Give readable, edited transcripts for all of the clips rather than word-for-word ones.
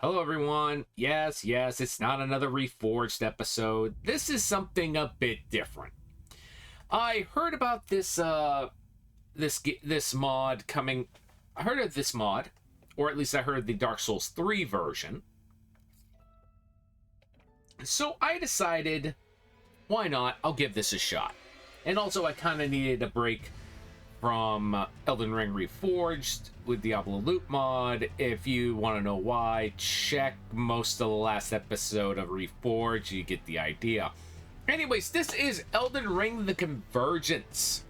Hello, everyone. Yes, it's not another Reforged episode. This is something a bit different. I heard about this mod coming. I heard of this mod, or at least I heard the Dark Souls 3 version. So I decided, why not? I'll give this a shot. And also, I kind of needed a break from Elden Ring Reforged with Diablo Loot mod. If you want to know why, check most of the last episode of Reforged. You get the idea. Anyways, this is Elden Ring the Convergence.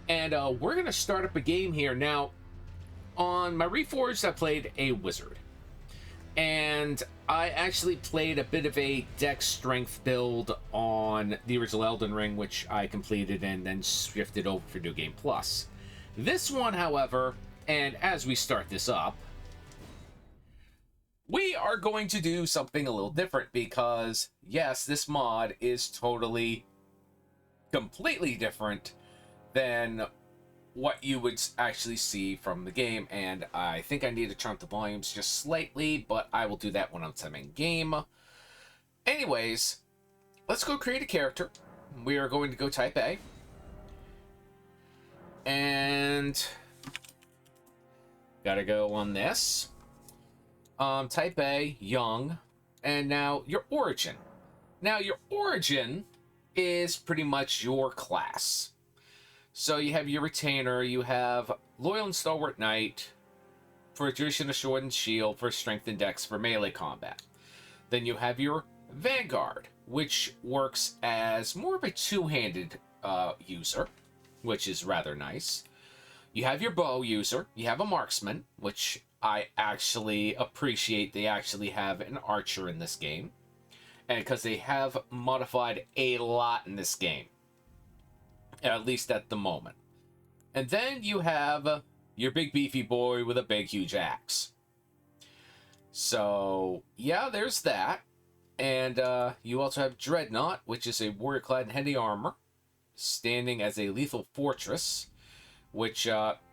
And we're going to start up a game here. Now, on my Reforged, I played a wizard. And I actually played a bit of a dex strength build on the original Elden Ring, which I completed and then shifted over for New Game Plus. This one, however, and as we start this up, we are going to do something a little different because, yes, this mod is completely different than what you would actually see from the game, and I think I need to turn up the volumes just slightly, but I will do that when I'm in game. Anyways, let's go create a character. We are going to go type A, and gotta go on this. Type A, young, and now your origin. Now your origin is pretty much your class. So you have your retainer, you have loyal and stalwart knight for tradition of sword and shield, for strength and dex for melee combat. Then you have your vanguard, which works as more of a two-handed user, which is rather nice. You have your bow user, you have a marksman, which I actually appreciate. They actually have an archer in this game, and because they have modified a lot in this game. At least at the moment. And then you have your big beefy boy with a big huge axe. So, yeah, there's that. And you also have Dreadnought, which is a warrior clad in heavy armor, standing as a lethal fortress, which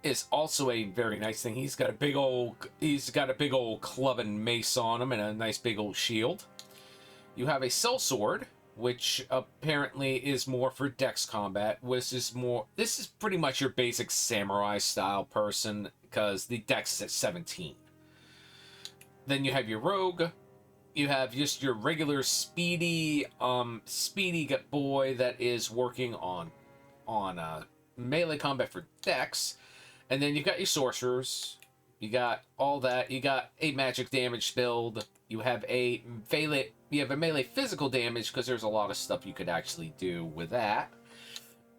is also a very nice thing. He's got a big old club and mace on him and a nice big old shield. You have a sellsword, which apparently is more for dex combat, this is pretty much your basic samurai style person, because the dex is at 17. Then you have your rogue, you have just your regular speedy boy that is working on melee combat for dex, and then you've got your sorcerers, you got all that, you got a magic damage build, you have a melee physical damage, because there's a lot of stuff you could actually do with that.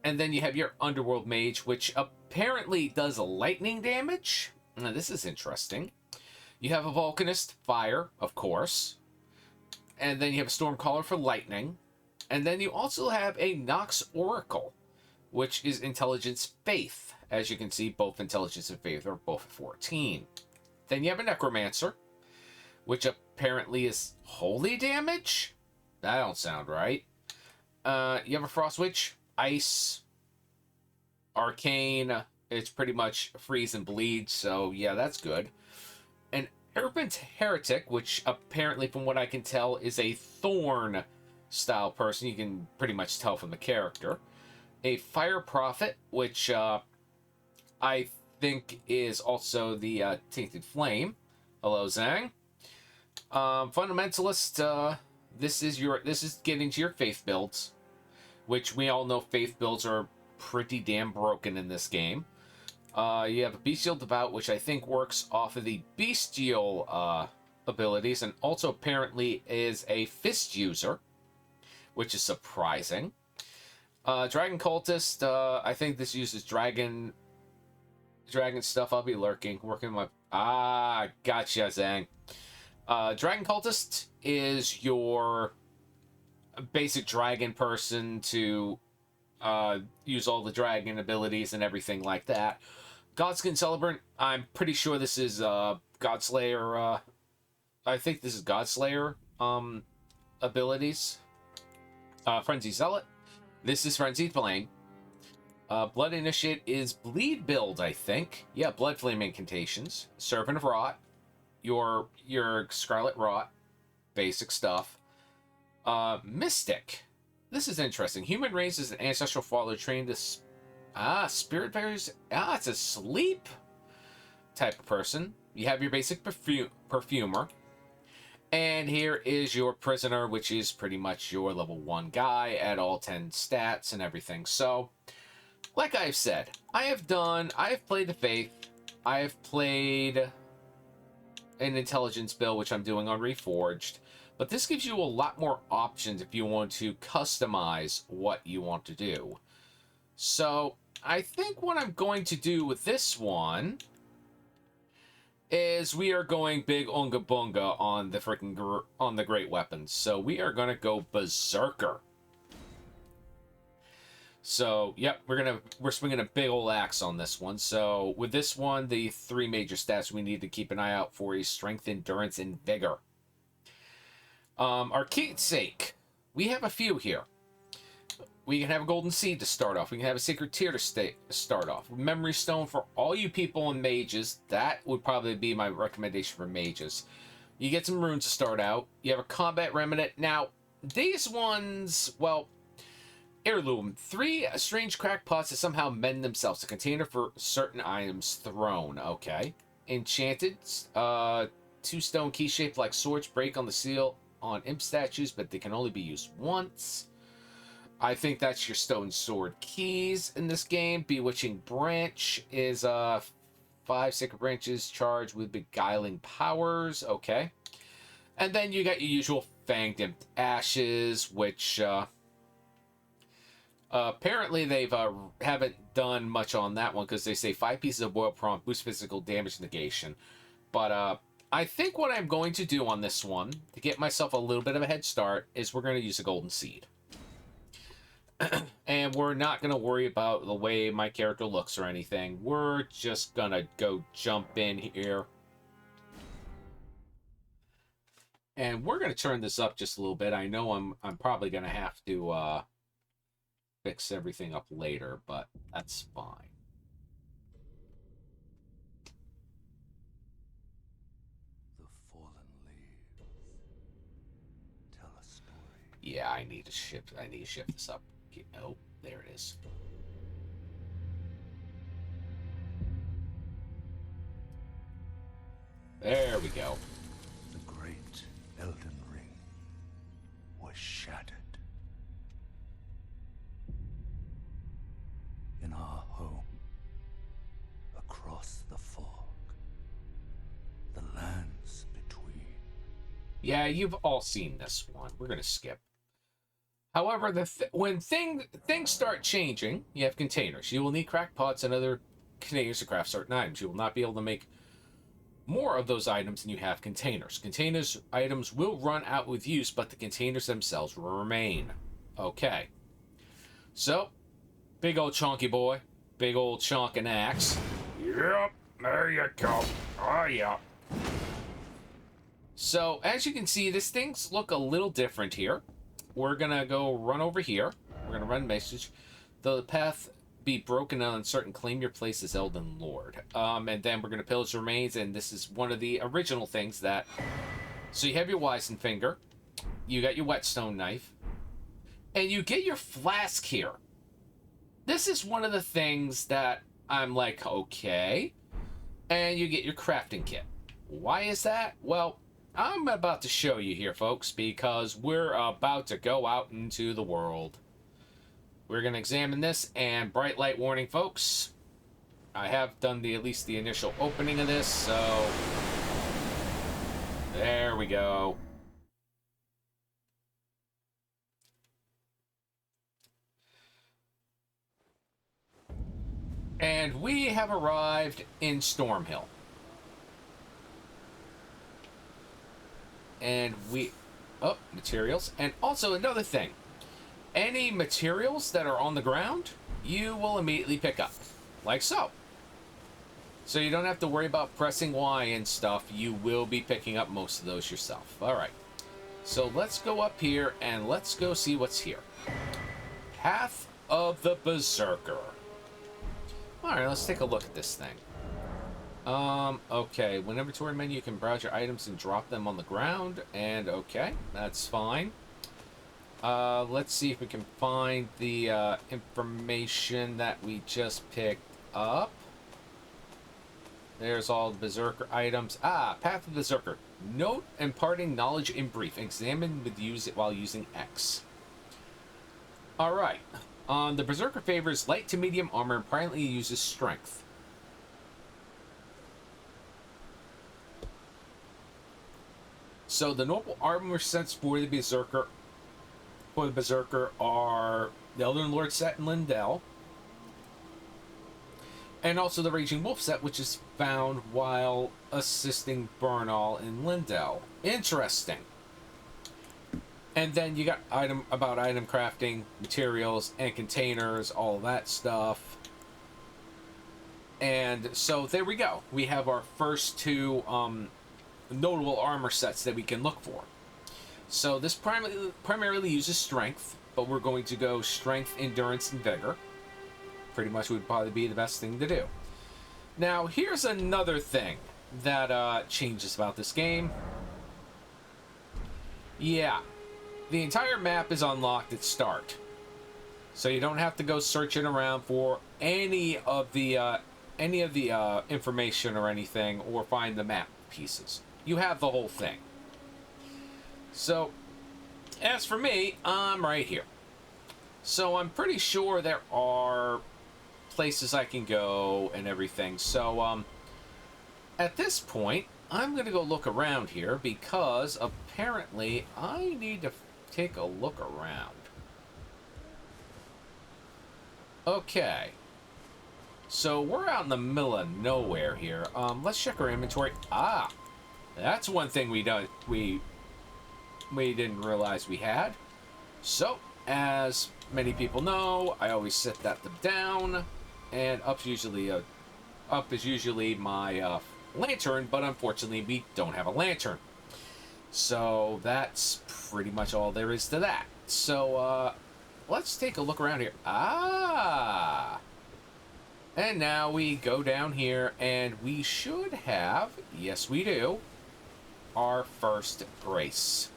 And then you have your underworld mage, which apparently does lightning damage. Now, this is interesting. You have a Vulcanist, fire, of course. And then you have a Stormcaller for lightning. And then you also have a Nox Oracle, which is intelligence faith. As you can see, both intelligence and faith are both 14. Then you have a Necromancer, which apparently is holy damage? That don't sound right. You have a Frost Witch, ice, arcane. It's pretty much freeze and bleed, so yeah, that's good. An Urban Heretic, which apparently, from what I can tell, is a Thorn style person. You can pretty much tell from the character. A Fire Prophet, which I think is also the Tainted Flame. Hello, Zhang. Fundamentalist, this is getting to your faith builds, which we all know faith builds are pretty damn broken in this game. You have a Bestial Devout, which I think works off of the Bestial abilities, and also apparently is a fist user, which is surprising. Dragon Cultist, I think this uses dragon stuff. I'll be working my... gotcha, Zhang. Dragon Cultist is your basic dragon person to use all the dragon abilities and everything like that. Godskin Celebrant, I'm pretty sure this is Godslayer. I think this is Godslayer abilities. Frenzy Zealot, this is Frenzied Flame. Blood Initiate is Bleed build, I think. Yeah, Blood Flame incantations. Servant of Rot. your Scarlet Rot, basic stuff. Mystic. This is interesting. Human race is an ancestral father trained to spirit bearers. It's a sleep type of person. You have your basic perfumer. And here is your prisoner, which is pretty much your level 1 guy at all 10 stats and everything. So, like I've said, I have played the Faith. I have played an Intelligence build, which I'm doing on Reforged. But this gives you a lot more options if you want to customize what you want to do. So, I think what I'm going to do with this one is we are going big unga bunga on the on the great weapons. So we are going to go Berserker. So, yep, we're swinging a big old axe on this one. So, with this one, the 3 major stats we need to keep an eye out for is Strength, Endurance, and Vigor. Our keepsake, we have a few here. We can have a Golden Seed to start off. We can have a Sacred Tear to start off. Memory Stone for all you people in mages. That would probably be my recommendation for mages. You get some runes to start out. You have a Combat Remnant. Now, these ones, well, Heirloom. 3 strange crackpots that somehow mend themselves. A container for certain items thrown. Okay. Enchanted. 2 stone key shaped like swords break on the seal on imp statues, but they can only be used once. I think that's your stone sword keys in this game. Bewitching Branch is 5 sacred branches charged with beguiling powers. Okay. And then you got your usual Fanged Imp Ashes, which apparently they've haven't done much on that one because they say 5 pieces of boiled prawn boost physical damage negation. But I think what I'm going to do on this one to get myself a little bit of a head start is we're going to use a Golden Seed. And we're not going to worry about the way my character looks or anything. We're just going to go jump in here. And we're going to turn this up just a little bit. I know I'm probably going to have to fix everything up later, but that's fine. The fallen leaves tell a story. Yeah, I need to shift this up. Oh, there it is. There we go. The great Elden Ring was shattered. In our home, across the fog, the lands between. Yeah, you've all seen this one. We're going to skip. However, when things start changing, you have containers. You will need crackpots and other containers to craft certain items. You will not be able to make more of those items than you have containers. Containers items will run out with use, but the containers themselves will remain. Okay. So, big old chonky boy. Big old chonking axe. Yep, there you go. Oh, yeah. So, as you can see, these things look a little different here. We're going to go run over here. We're going to run message. The path be broken and uncertain. Claim your place as Elden Lord. And then we're going to pillage the remains. And this is one of the original things that... So you have your Wizen Finger. You got your Whetstone Knife. And you get your flask here. This is one of the things that I'm like, okay. And you get your crafting kit. Why is that? Well... I'm about to show you here, folks, because we're about to go out into the world. We're going to examine this, and bright light warning, folks. I have done at least the initial opening of this, so... There we go. And we have arrived in Stormveil. And materials. And also another thing. Any materials that are on the ground, you will immediately pick up. Like so. So you don't have to worry about pressing Y and stuff. You will be picking up most of those yourself. Alright. So let's go up here and let's go see what's here. Path of the Berserker. Alright, let's take a look at this thing. Okay. When inventory menu, you can browse your items and drop them on the ground. And okay, that's fine. Let's see if we can find the information that we just picked up. There's all the Berserker items. Path of Berserker. Note imparting knowledge in brief. Examine with use it while using X. Alright. The Berserker favors light to medium armor and primarily uses strength. So the normal armor sets for the Berserker are the Elden Lord set in Lindell. And also the Raging Wolf set, which is found while assisting Bernal in Lindell. Interesting. And then you got item crafting, materials, and containers, all that stuff. And so there we go. We have our first two notable armor sets that we can look for. So this primarily uses strength, but we're going to go strength, endurance, and vigor. Pretty much would probably be the best thing to do. Now, here's another thing that changes about this game. Yeah, the entire map is unlocked at start, so you don't have to go searching around for any of the information or anything, or find the map pieces. You have the whole thing. So, as for me, I'm right here. So I'm pretty sure there are places I can go and everything. So, at this point, I'm going to go look around here because apparently I need to take a look around. Okay. So we're out in the middle of nowhere here. Let's check our inventory. That's one thing we didn't realize we had. So, as many people know, I always set that down, and up is usually my lantern, but unfortunately we don't have a lantern. So that's pretty much all there is to that. So let's take a look around here. And now we go down here, and we should have, yes we do, our first grace.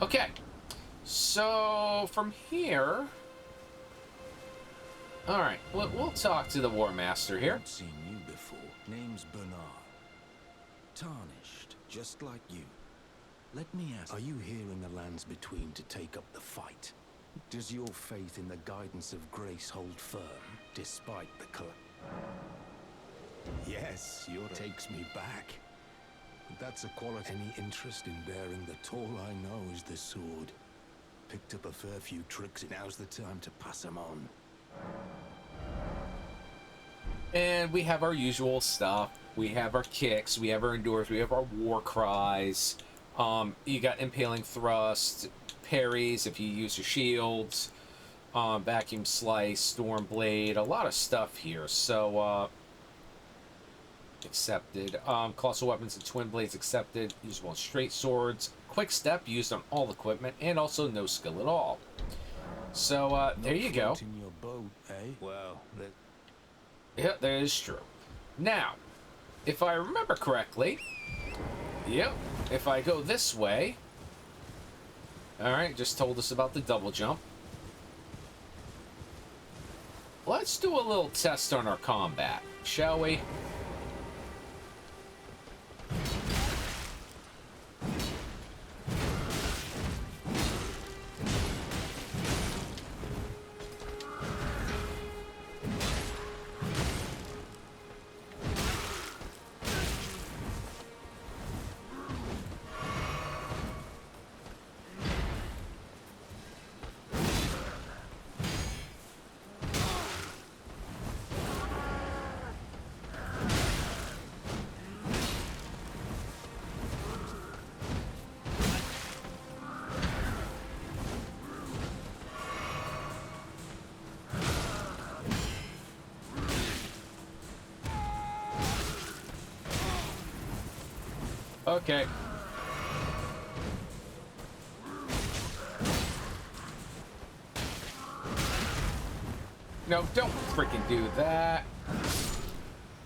Okay, so from here, all right, we'll talk to the War Master here. I've seen you before. Name's Bernard. Tarnished, just like you. Let me ask, are you here in the lands between to take up the fight? Does your faith in the guidance of grace hold firm, despite the Yes, takes me back. But that's a quality. Any interest in bearing the all I know is the sword. Picked up a fair few tricks. Now's the time to pass them on. And we have our usual stuff. We have our kicks. We have our endures. We have our war cries. You got impaling thrust, parries if you use your shields, vacuum slice, storm blade, a lot of stuff here. So accepted. Colossal weapons and twin blades accepted. Usable on straight swords. Quick step used on all equipment, and also no skill at all. So there you go. In your boat, eh? Well, yeah, that is true. Now, if I remember correctly, yep, if I go this way, all right, just told us about the double jump. Let's do a little test on our combat, shall we? Okay. No, don't freaking do that.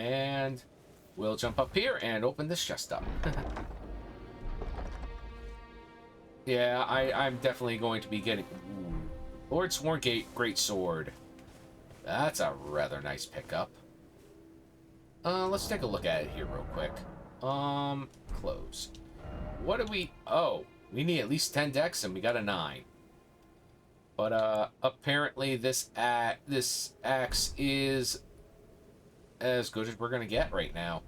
And we'll jump up here and open this chest up. Yeah, I'm definitely going to be getting... Ooh. Lord Sworngate Greatsword. That's a rather nice pickup. Let's take a look at it here real quick. Close. What do we... Oh, we need at least 10 decks, and we got a 9. But, apparently this axe is as good as we're gonna get right now.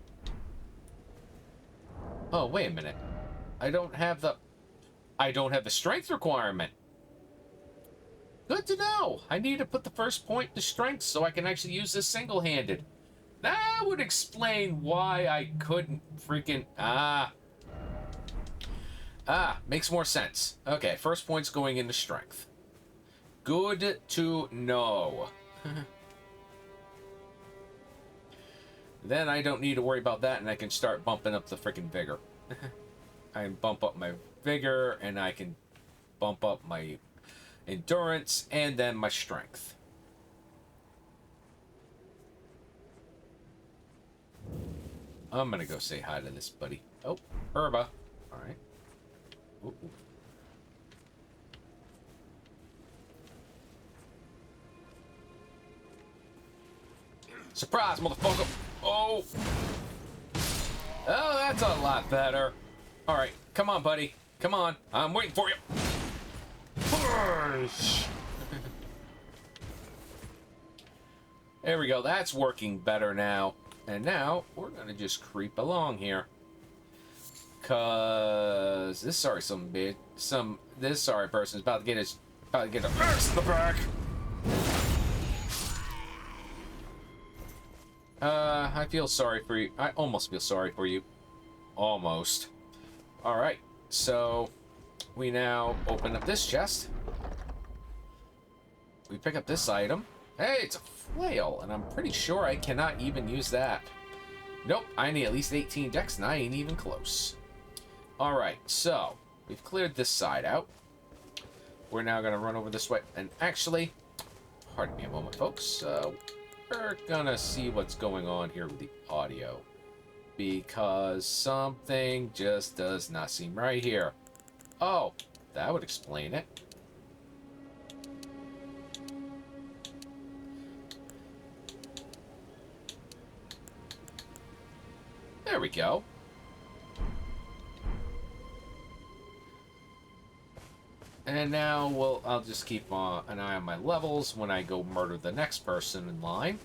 Oh, wait a minute. I don't have the strength requirement. Good to know. I need to put the first point to strength so I can actually use this single-handed. That would explain why I couldn't freaking... Makes more sense. Okay, first point's going into strength. Good to know. Then I don't need to worry about that, and I can start bumping up the freaking vigor. I can bump up my vigor, and I can bump up my endurance, and then my strength. I'm gonna go say hi to this buddy. Oh, Herba. Alright. Ooh. Surprise, motherfucker! Oh! Oh, that's a lot better. Alright, come on, buddy. Come on. I'm waiting for you. Push! There we go. That's working better now. And now, we're gonna just creep along here. Cause this sorry this sorry person is about to get a axe in the back. I feel sorry for you. I almost feel sorry for you. Almost. Alright, so we now open up this chest. We pick up this item. Hey, it's a flail, and I'm pretty sure I cannot even use that. Nope, I need at least 18 decks, and I ain't even close. Alright, so we've cleared this side out. We're now going to run over this way. And actually, pardon me a moment, folks. We're going to see what's going on here with the audio. Because something just does not seem right here. Oh, that would explain it. There we go. And now I'll just keep an eye on my levels when I go murder the next person in line.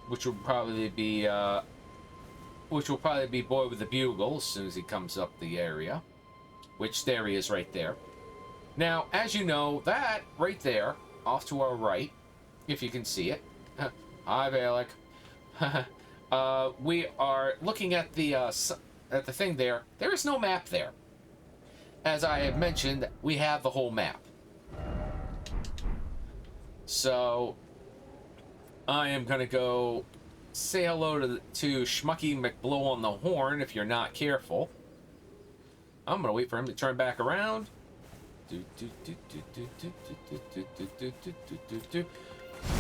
Which will probably be Boy with the Bugle as soon as he comes up the area. Which there he is right there. Now, as you know, that right there, off to our right, if you can see it. Hi, Valak. We are looking at the thing there. There is no map there. As I have mentioned, we have the whole map. So I am gonna go say hello to Schmucky McBlow on the horn if you're not careful. I'm gonna wait for him to turn back around. Blow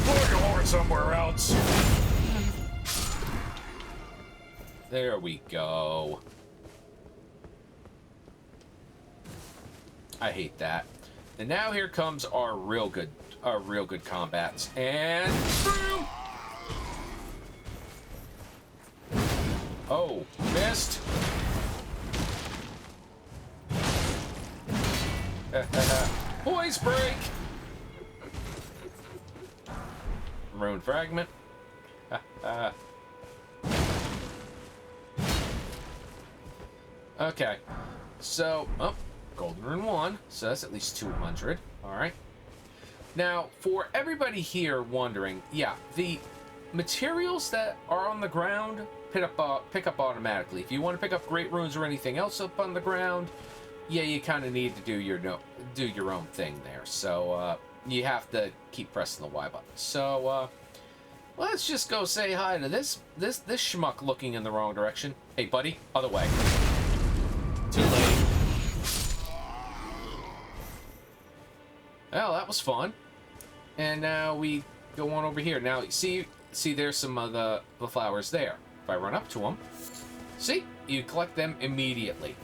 your horn somewhere else. There we go. I hate that. And now here comes our real good combats. And boom! Oh, missed. Poise break. Rune fragment. Okay, so, golden rune 1, so that's at least 200. Alright. Now, for everybody here wondering, yeah, the materials that are on the ground pick up automatically. If you want to pick up great runes or anything else up on the ground, yeah, you kind of need to do your own thing there. So, you have to keep pressing the Y button. So, let's just go say hi to this schmuck looking in the wrong direction. Hey, buddy, other way. Too late. that was fun. And now we go on over here. Now, see there's some of the flowers there. If I run up to them, see, you collect them immediately.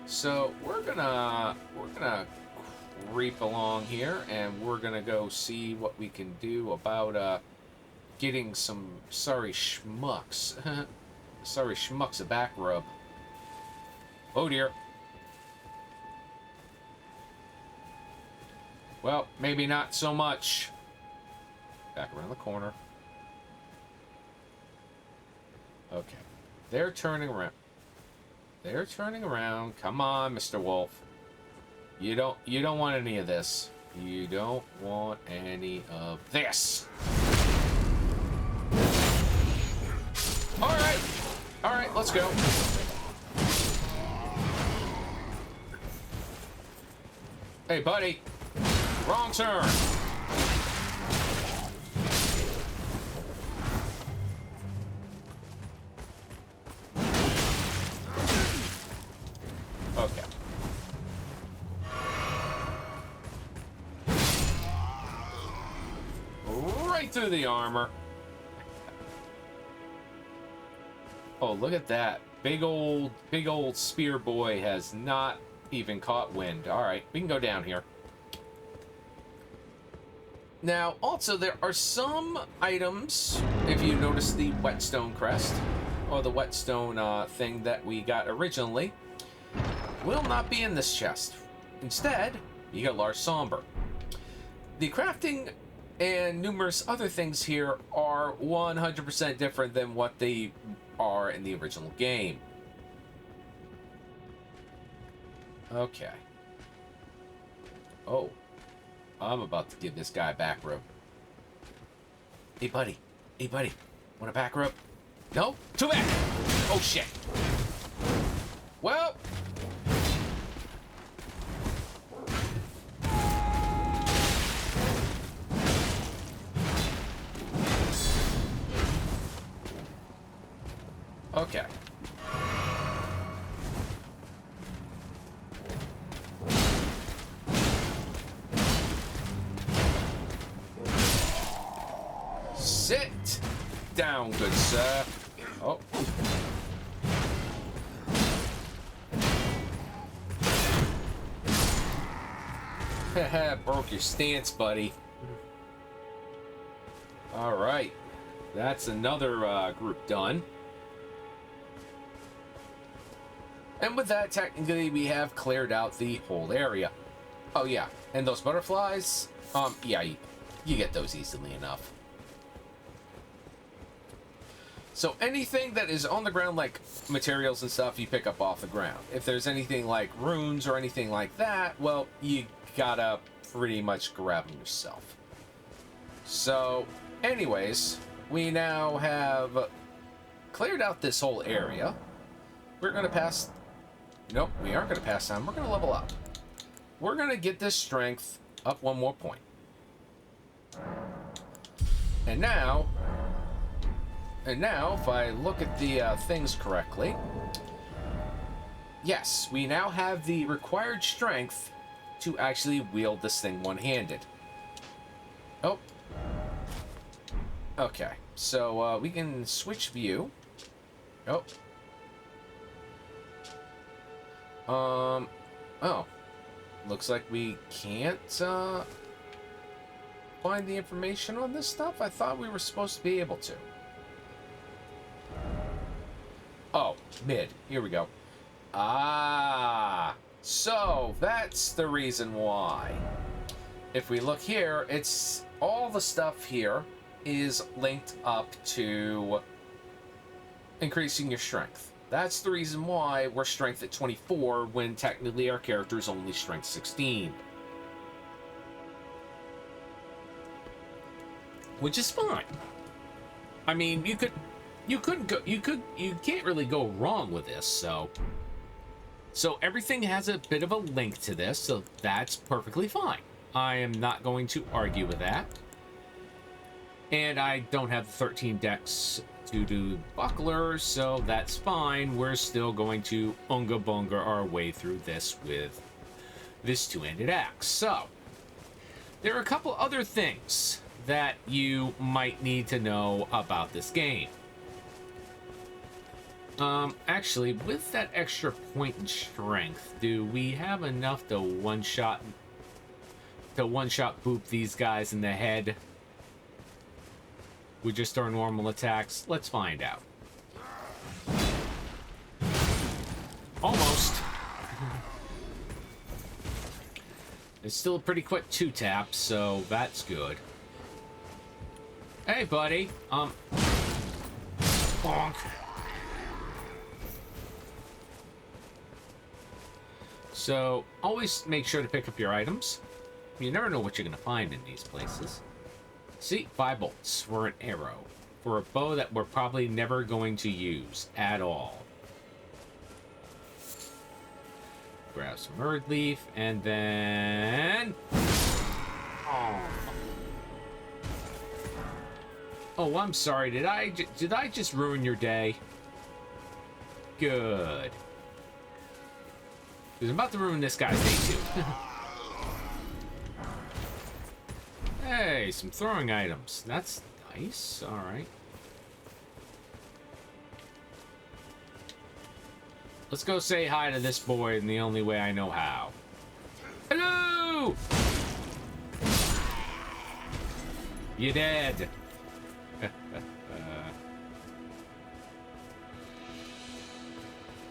So we're gonna creep along here, and we're gonna go see what we can do about getting some sorry schmucks a back rub. Oh dear. Well, maybe not so much. Back around the corner. Okay. They're turning around. They're turning around. Come on, Mr. Wolf. You don't want any of this. You don't want any of this. Alright. Alright, let's go. Hey, buddy. Wrong turn. Okay. Right through the armor. Oh, look at that. Big old spear boy has not even caught wind. All right, we can go down here. Now, also, there are some items, if you notice the whetstone crest, or the whetstone thing that we got originally, will not be in this chest. Instead, you get a large somber. The crafting and numerous other things here are 100% different than what they are in the original game. Okay. Oh. I'm about to give this guy a back rub. Hey, buddy. Hey, buddy. Want a back rub? No? Too bad. Oh, shit. Well. Okay. Sit down, good sir. Oh. Broke your stance, buddy. All right. That's another group done. And with that, technically, we have cleared out the whole area. Oh, yeah. And those butterflies, yeah, you get those easily enough. So anything that is on the ground, like materials and stuff, you pick up off the ground. If there's anything like runes or anything like that, well, you gotta pretty much grab them yourself. So, anyways, we now have cleared out this whole area. We're gonna pass... Nope, we aren't gonna pass time. We're gonna level up. We're gonna get this strength up one more point. And now, if I look at the things correctly, yes, we now have the required strength to actually wield this thing one-handed. Oh. Okay, so we can switch view. Oh. Oh. Looks like we can't find the information on this stuff. I thought we were supposed to be able to. Oh, mid. Here we go. Ah, so that's the reason why. If we look here, it's all the stuff here is linked up to increasing your strength. That's the reason why we're strength at 24 when technically our character is only strength 16. Which is fine. I mean, you can't really go wrong with this, so everything has a bit of a link to this, so that's perfectly fine. I am not going to argue with that. And I don't have the 13 decks to do buckler, so that's fine. We're still going to unga bunga our way through this with this two-handed axe. So, there are a couple other things that you might need to know about this game. Actually, with that extra point in strength, do we have enough to one-shot boop these guys in the head with just our normal attacks? Let's find out. Almost. It's still a pretty quick 2-tap, so that's good. Hey, buddy. Bonk. So, always make sure to pick up your items. You never know what you're going to find in these places. See, 5 bolts for an arrow. For a bow that we're probably never going to use at all. Grab some Erd Leaf, and then... Oh, I'm sorry. Did I just ruin your day? Good. Because I'm about to ruin this guy's day, too. Hey, some throwing items. That's nice. Alright. Let's go say hi to this boy in the only way I know how. Hello! You're dead.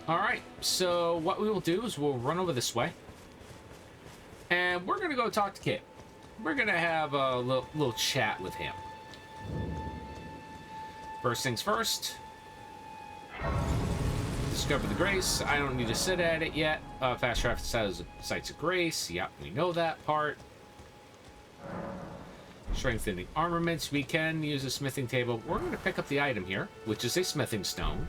Alright, so what we will do is we'll run over this way. And we're going to go talk to Kit. We're going to have a little chat with him. First things first. Discover the Grace. I don't need to sit at it yet. Fast travel says Sites of Grace. Yep, we know that part. Strengthening armaments. We can use a smithing table. We're going to pick up the item here, which is a smithing stone.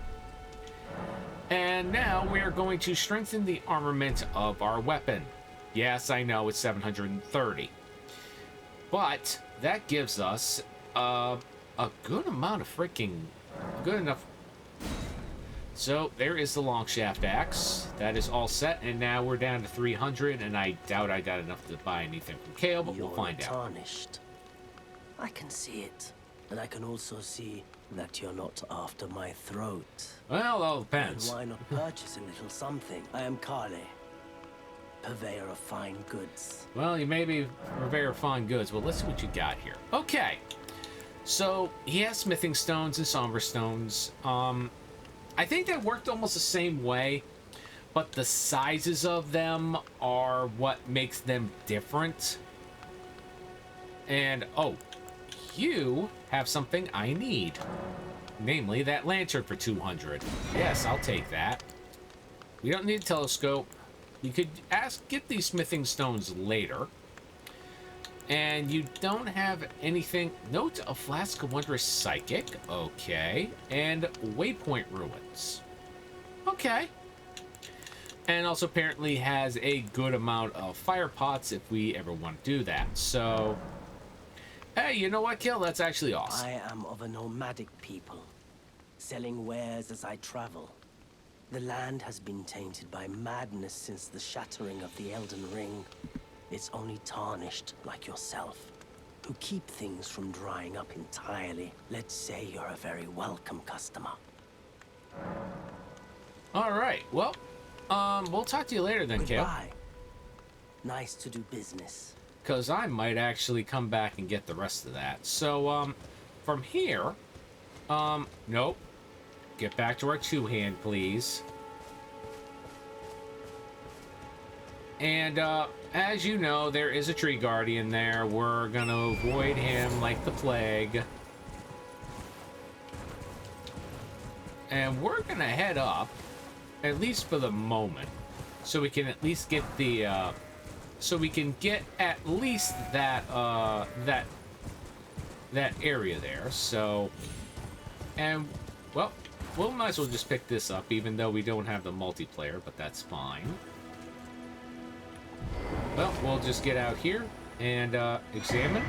And now we are going to strengthen the armament of our weapon. Yes, I know it's 730. But that gives us a good amount of freaking... Good enough. So there is the long shaft axe. That is all set, and now we're down to 300, and I doubt I got enough to buy anything from Kale, but we'll find out. Tarnished. I can see it. And I can also see that you're not after my throat. Well, all depends. And why not purchase a little something? I am Carly, purveyor of fine goods. Well, you may be purveyor of fine goods. Well, let's see what you got here. Okay. So, he has smithing stones and somber stones. I think that worked almost the same way, but the sizes of them are what makes them different. And, oh, you have something I need. Namely, that lantern for 200. Yes, I'll take that. We don't need a telescope. You could get these smithing stones later. And you don't have anything. Note a flask of wondrous psychic. Okay. And waypoint ruins. Okay. And also apparently has a good amount of fire pots if we ever want to do that. So, hey, you know what, Kill? That's actually awesome. I am of a nomadic people, selling wares as I travel. The land has been tainted by madness since the shattering of the Elden Ring. It's only tarnished like yourself, who keep things from drying up entirely. Let's say you're a very welcome customer. All right. Well, we'll talk to you later then, Kale. Goodbye. Nice to do business. Because I might actually come back and get the rest of that. So, from here, nope. Get back to our two-hand, please. And, as you know, there is a tree guardian there. We're gonna avoid him like the plague. And we're gonna head up, at least for the moment, so we can at least get the, so we can get at least that, that area there. So, and, well, we'll might as well just pick this up, even though we don't have the multiplayer, but that's fine. Well, we'll just get out here and examine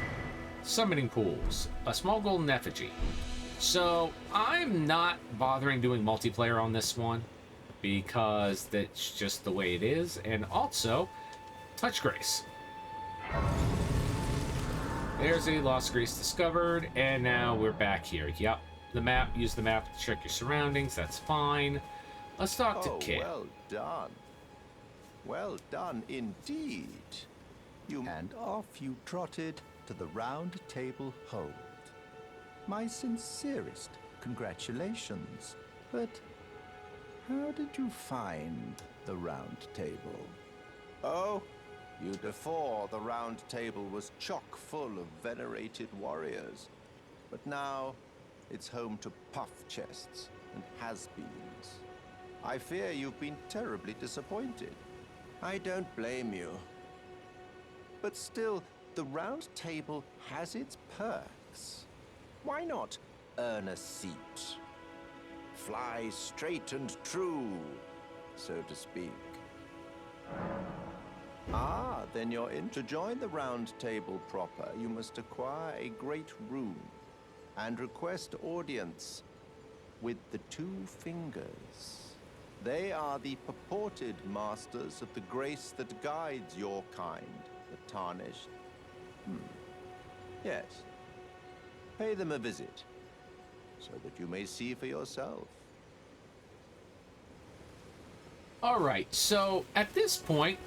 summoning pools. A small golden effigy. So, I'm not bothering doing multiplayer on this one because that's just the way it is. And also, touch grace. There's a lost grace discovered, and now we're back here. Yep, the map. Use the map to check your surroundings. That's fine. Let's talk to Kit. Well done. Well done indeed. And off you trotted to the Round Table Hold. My sincerest congratulations. But how did you find the Round Table? Oh, you before the Round Table was chock full of venerated warriors. But now it's home to puff chests and has-beens. I fear you've been terribly disappointed. I don't blame you. But still, the Round Table has its perks. Why not earn a seat? Fly straight and true, so to speak. Ah, then you're in. To join the Round Table proper, you must acquire a great rune and request audience with the two fingers. They are the purported masters of the grace that guides your kind, the Tarnished. Yes. Pay them a visit, so that you may see for yourself. All right, so at this point,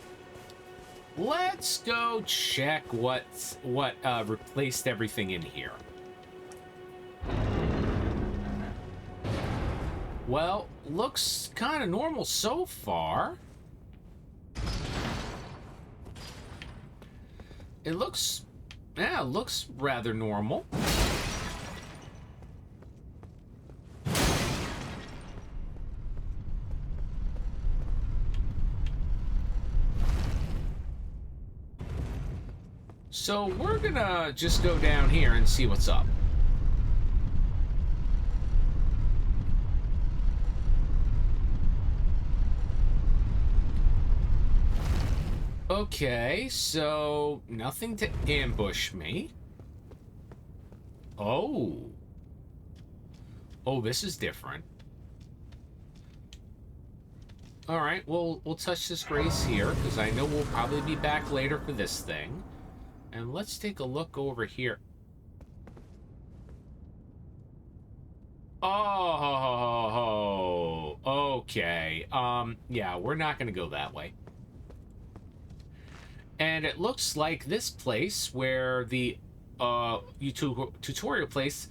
let's go check what replaced everything in here. Well, looks kind of normal so far. It looks rather normal. So we're gonna just go down here and see what's up. Okay, so nothing to ambush me. Oh, this is different. All right, we'll touch this grace here because I know we'll probably be back later for this thing. And let's take a look over here. Oh, okay. Yeah, we're not gonna go that way. And it looks like this place where the tutorial place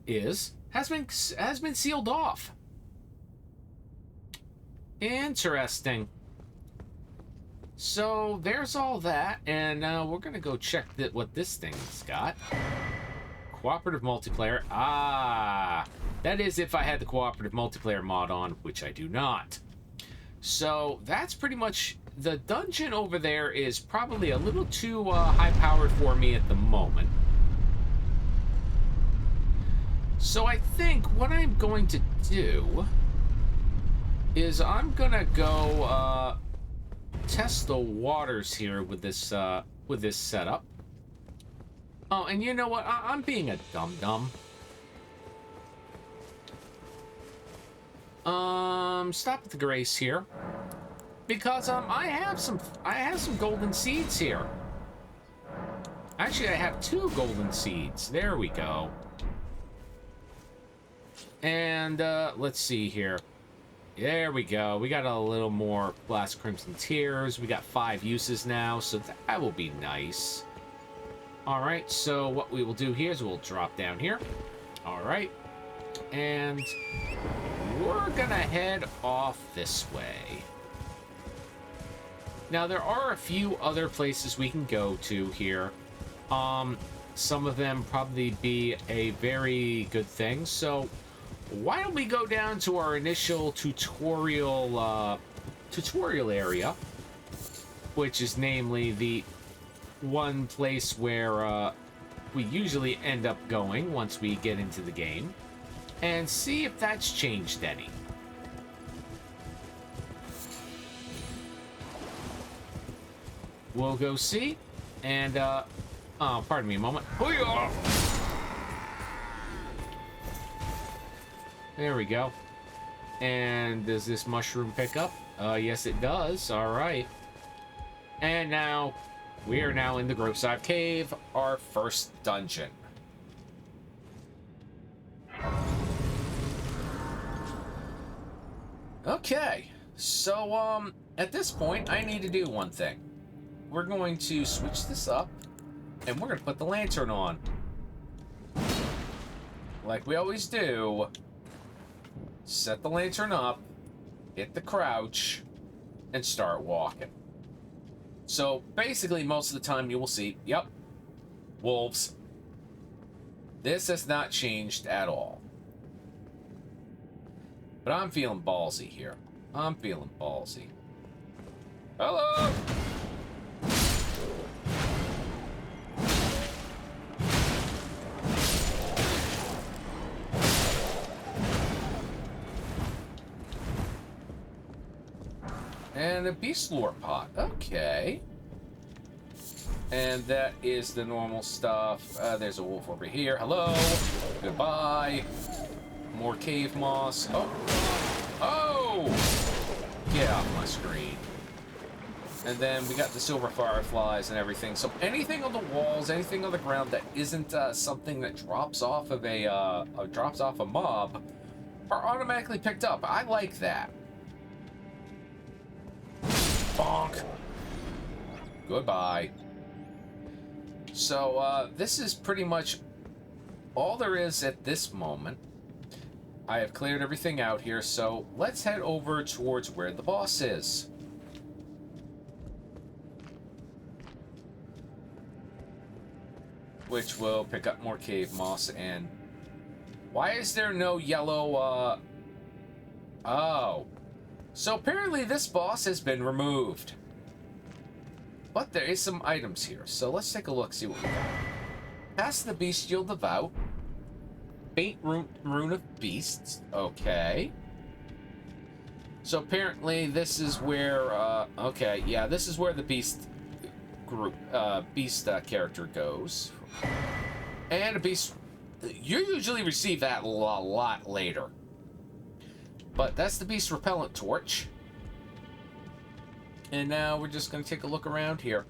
has been sealed off. Interesting. So there's all that, and we're gonna go check what this thing's got. Cooperative multiplayer. Ah, that is if I had the cooperative multiplayer mod on, which I do not. So that's pretty much. The dungeon over there is probably a little too high-powered for me at the moment. So I think what I'm going to do is I'm gonna go test the waters here with this setup. Oh, and you know what? I'm being a dum-dum. Stop at the grace here. Because I have some golden seeds here. Actually, I have 2 golden seeds. There we go. And let's see here. There we go. We got a little more Blast Crimson Tears. We got 5 uses now, so that will be nice. All right. So what we will do here is we'll drop down here. All right, and we're gonna head off this way. Now, there are a few other places we can go to here. Some of them probably be a very good thing. So, why don't we go down to our initial tutorial area, which is namely the one place where we usually end up going once we get into the game, and see if that's changed any. We'll go see, and, oh, pardon me a moment. Hoo-yah! There we go. And does this mushroom pick up? Yes, it does. All right. And now, We are now in the Graveside Cave, our first dungeon. Okay, so, at this point, I need to do one thing. We're going to switch this up, and we're going to put the lantern on. Like we always do. Set the lantern up, hit the crouch, and start walking. So, basically, most of the time you will see, yep, wolves. This has not changed at all. But I'm feeling ballsy here. I'm feeling ballsy. Hello! And a beast lore pot. Okay. And that is the normal stuff. There's a wolf over here. Hello. Goodbye. More cave moss. Oh. Oh! Get off my screen. And then we got the silver fireflies and everything. So anything on the walls, anything on the ground that isn't something that drops off of a mob are automatically picked up. I like that. Bonk. Goodbye. So, this is pretty much all there is at this moment. I have cleared everything out here, so let's head over towards where the boss is. Which will pick up more cave moss and... Why is there no yellow, Oh. So apparently this boss has been removed. But there is some items here, so let's take a look, see what we got. Past the Bestial Devout. Faint Rune of Beasts. Okay. So apparently this is where, okay, yeah, this is where the Beast group, character goes. And a Beast... You usually receive that a lot later. But that's the Beast Repellent Torch. And now we're just going to take a look around here.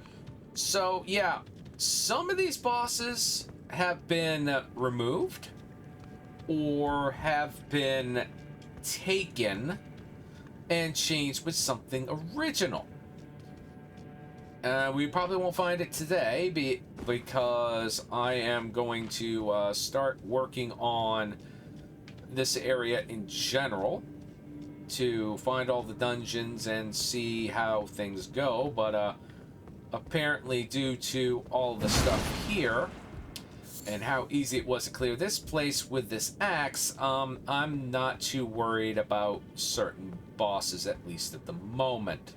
So, yeah, some of these bosses have been removed or have been taken and changed with something original. We probably won't find it today because I am going to start working on this area in general to find all the dungeons and see how things go, but apparently due to all the stuff here and how easy it was to clear this place with this axe, I'm not too worried about certain bosses, at least at the moment.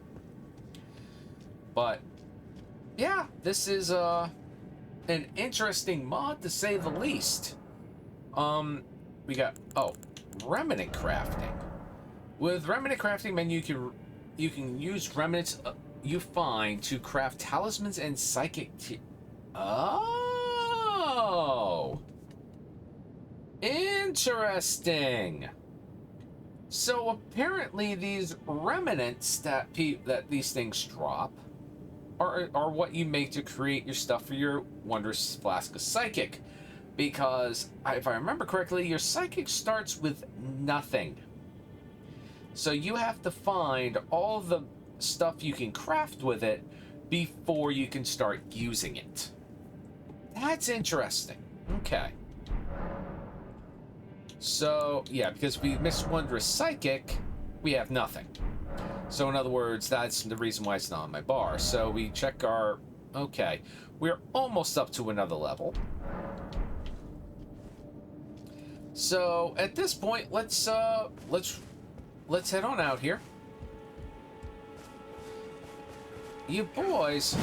But yeah, this is an interesting mod to say the least. We got remnant crafting. With remnant crafting menu, you can use remnants you find to craft talismans and psychic. Oh, interesting. So apparently, these remnants that these things drop are what you make to create your stuff for your wondrous flask of psychic. Because if I remember correctly, your psychic starts with nothing. So you have to find all the stuff you can craft with it before you can start using it. That's interesting. Okay. So, yeah, because if we miss Wondrous Psychic, we have nothing. So in other words, that's the reason why it's not on my bar. So we check our... Okay. We're almost up to another level. So at this point, let's head on out here. You boys.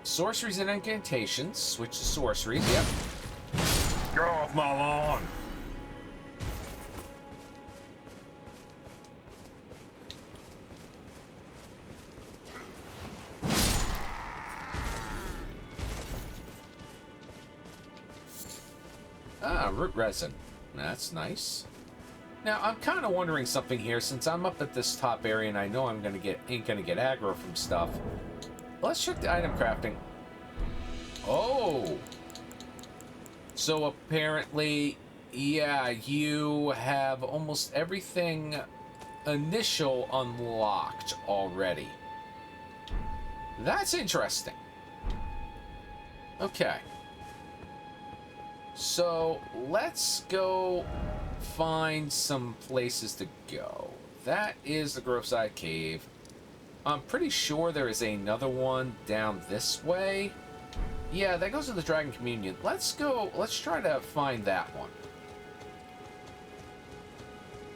Sorceries and incantations. Switch to sorceries. Yep. Get off my lawn! Root resin. That's nice. Now, I'm kind of wondering something here, since I'm up at this top area and I know ain't gonna get aggro from stuff. let's check the item crafting. Oh! So apparently, yeah, you have almost everything initial unlocked already. That's interesting. Okay. So, let's go find some places to go. That is the Groveside Cave. I'm pretty sure there is another one down this way. Yeah, that goes to the Dragon Communion. Let's try to find that one.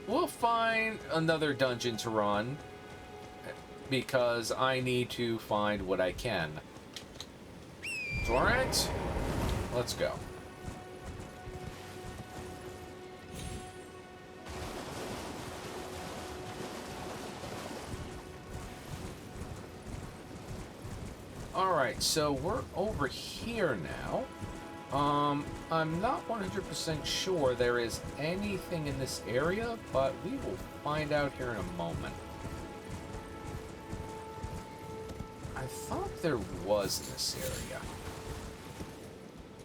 We'll find another dungeon to run, because I need to find what I can. Torrent, let's go. Alright, so we're over here now. I'm not 100% sure there is anything in this area, but we will find out here in a moment. I thought there was in this area.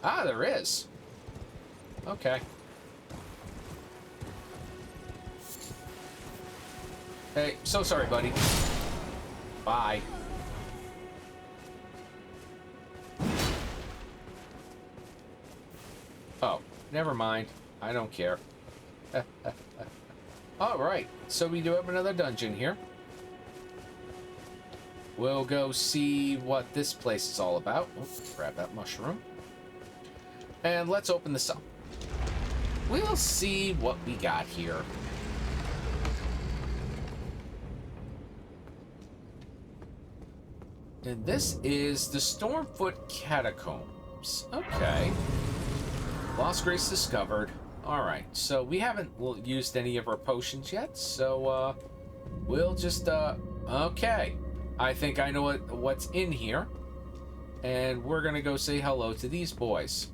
Ah, there is. Okay. Hey, so sorry, buddy. Bye. Oh, never mind. I don't care. Alright, so we do have another dungeon here. We'll go see what this place is all about. Oh, grab that mushroom. And let's open this up. We'll see what we got here. And this is the Stormfoot Catacombs. Okay. Lost Grace discovered. Alright, so we haven't used any of our potions yet, so we'll just okay. I think I know what's in here. And we're gonna go say hello to these boys.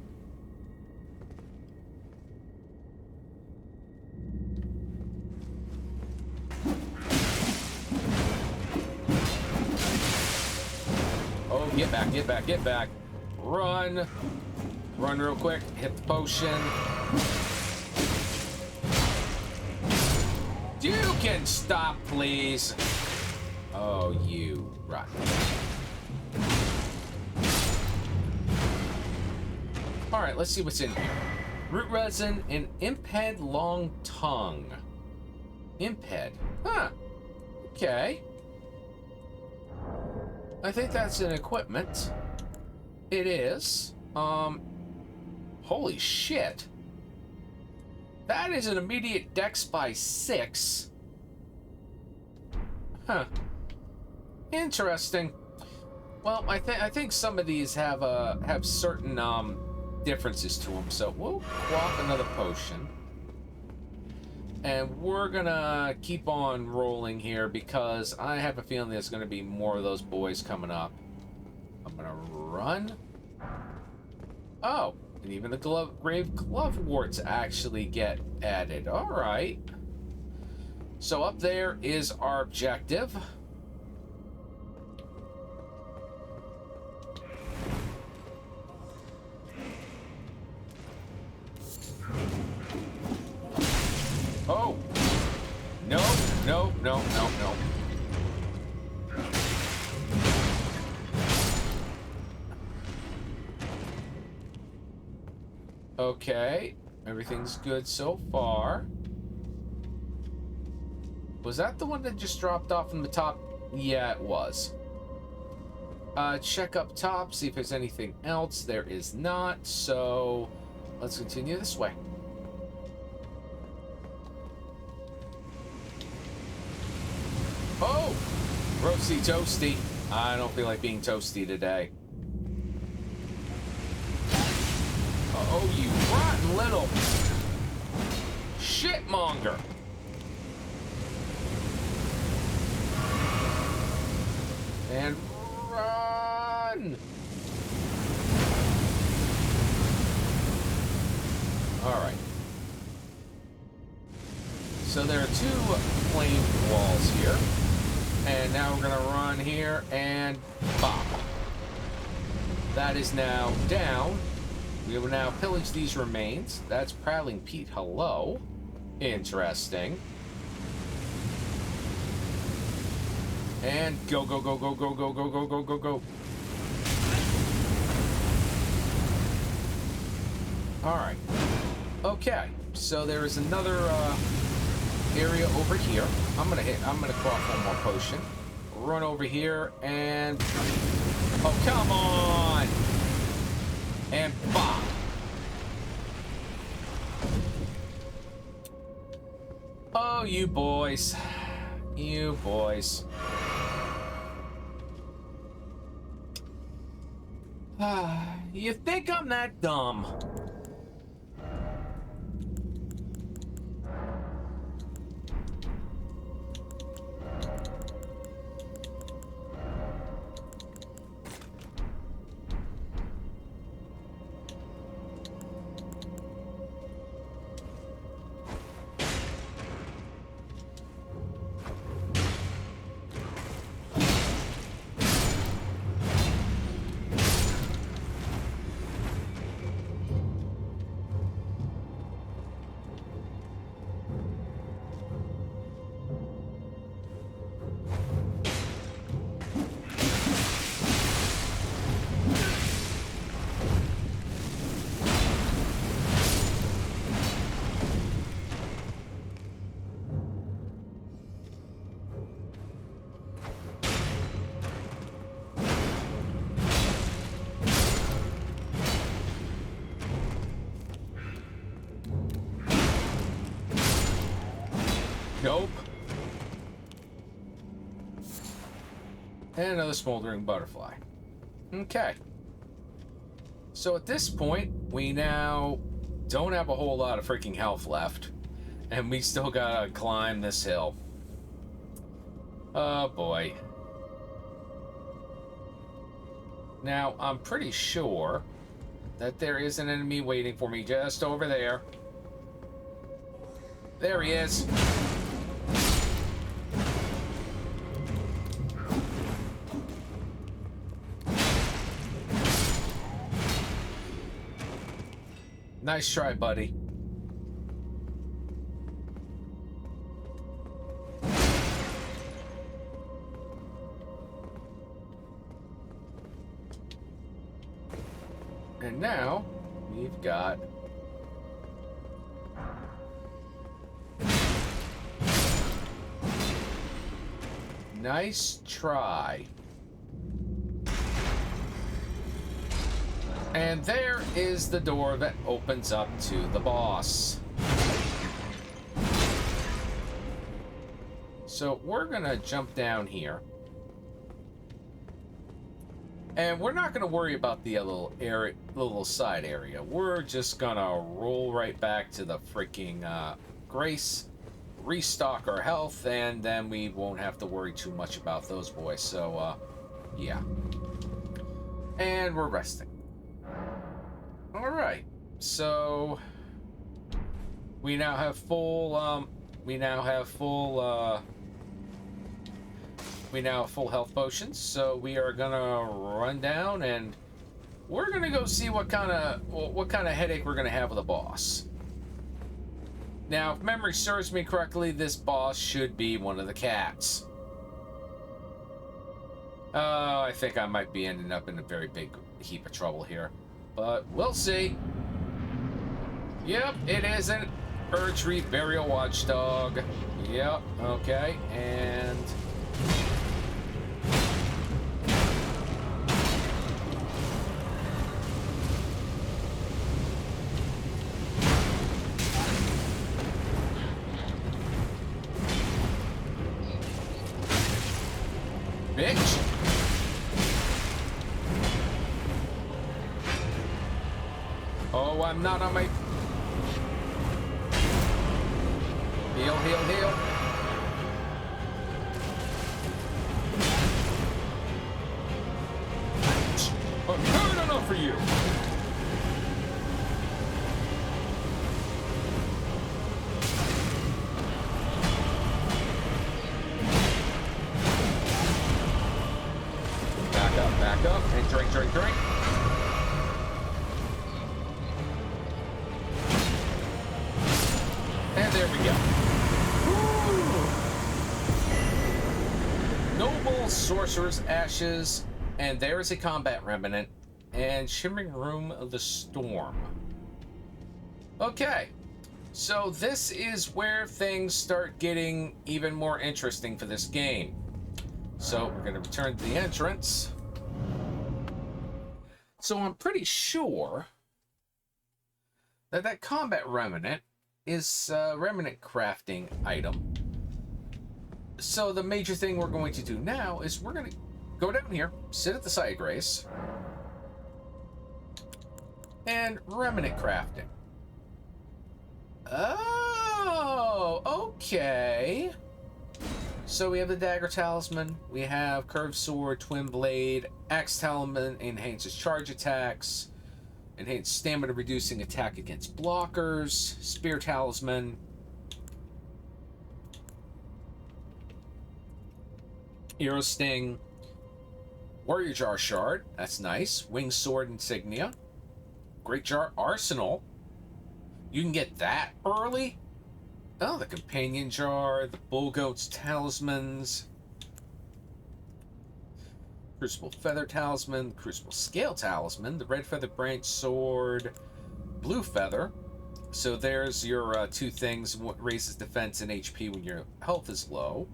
Oh, get back, get back, get back. Run. Run real quick. Hit the potion. You can stop, please. Oh, you rotten. Alright, let's see what's in here. Root resin and imped long tongue. Imped. Huh. Okay. I think that's an equipment. It is. Holy shit. That is an immediate dex by 6. Huh. Interesting. Well, I think some of these have certain differences to them. So we'll quaff another potion. And we're gonna keep on rolling here because I have a feeling there's gonna be more of those boys coming up. I'm gonna run. Oh, and even the grave gloveworts actually get added. All right. So up there is our objective. Oh. No, no, no, no, no. Okay, everything's good so far. Was that the one that just dropped off from the top? Yeah, it was. Check up top, see if there's anything else. There is not, so let's continue this way. Oh! Roasty toasty. I don't feel like being toasty today. Oh, you rotten little shitmonger. And run! Alright. So there are 2 flame walls here. And now we're gonna run here and Bop. That is now down. We will now pillage these remains. That's Prowling Pete. Hello. Interesting. And go, go, go, go, go, go, go, go, go, go, go. Alright. Okay. So there is another area over here. I'm gonna craft one more potion. Run over here and... Oh, come on! And bop! Oh, you boys. You boys. You think I'm that dumb? Nope. And another smoldering butterfly. Okay. So at this point, we now don't have a whole lot of freaking health left. And we still gotta climb this hill. Oh boy. Now, I'm pretty sure that there is an enemy waiting for me just over there. There he is. Nice try, buddy. And now we've got nice try. And there is the door that opens up to the boss. So we're gonna jump down here. And we're not gonna worry about the little side area. We're just gonna roll right back to the freaking Grace, restock our health, and then we won't have to worry too much about those boys. So, yeah. And we're resting. Alright, so we now have full health potions, so we are gonna run down and we're gonna go see what kind of headache we're gonna have with the boss. Now, if memory serves me correctly, this boss should be one of the cats. Oh, I think I might be ending up in a very big heap of trouble here. But we'll see. Yep, it is an Erdtree Burial Watchdog. Yep, okay, and... Bitch! Oh, I'm not on my... Heal, heal, heal. I'm good enough for you. Back up. up and drink, drink, drink. And there we go. Woo! Noble Sorcerer's Ashes, and there is a combat remnant, and Shimmering Room of the Storm. Okay, so this is where things start getting even more interesting for this game. So we're going to return to the entrance. So I'm pretty sure that that combat remnant is a remnant crafting item. So the major thing we're going to do now is we're going to go down here, sit at the side grace, and remnant crafting. Oh, okay. So we have the Dagger Talisman, we have Curved Sword, Twin Blade, Axe Talisman enhances charge attacks, enhanced stamina reducing attack against blockers, Spear Talisman, Arrow Sting, Warrior Jar Shard, that's nice, Winged Sword Insignia, Great Jar Arsenal, you can get that early? Oh, the Companion Jar, the Bull Goat's Talismans, Crucible Feather Talisman, Crucible Scale Talisman, the Red Feather Branch Sword, Blue Feather. So there's your two things. What raises defense and HP when your health is low.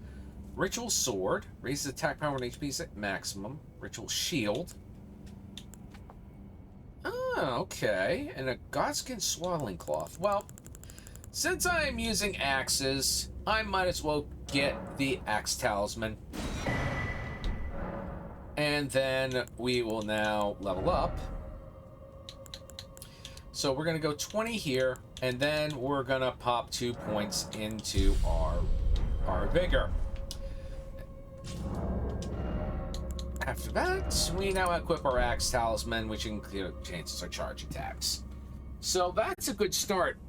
Ritual Sword, raises attack power and HP is at maximum. Ritual Shield. Oh, okay. And a Godskin Swaddling Cloth. Well, since I am using axes, I might as well get the Axe Talisman. And then we will now level up. So we're going to go 20 here, and then we're going to pop 2 points into our vigor. After that, we now equip our Axe Talisman, which enhances our charge attacks. So that's a good start.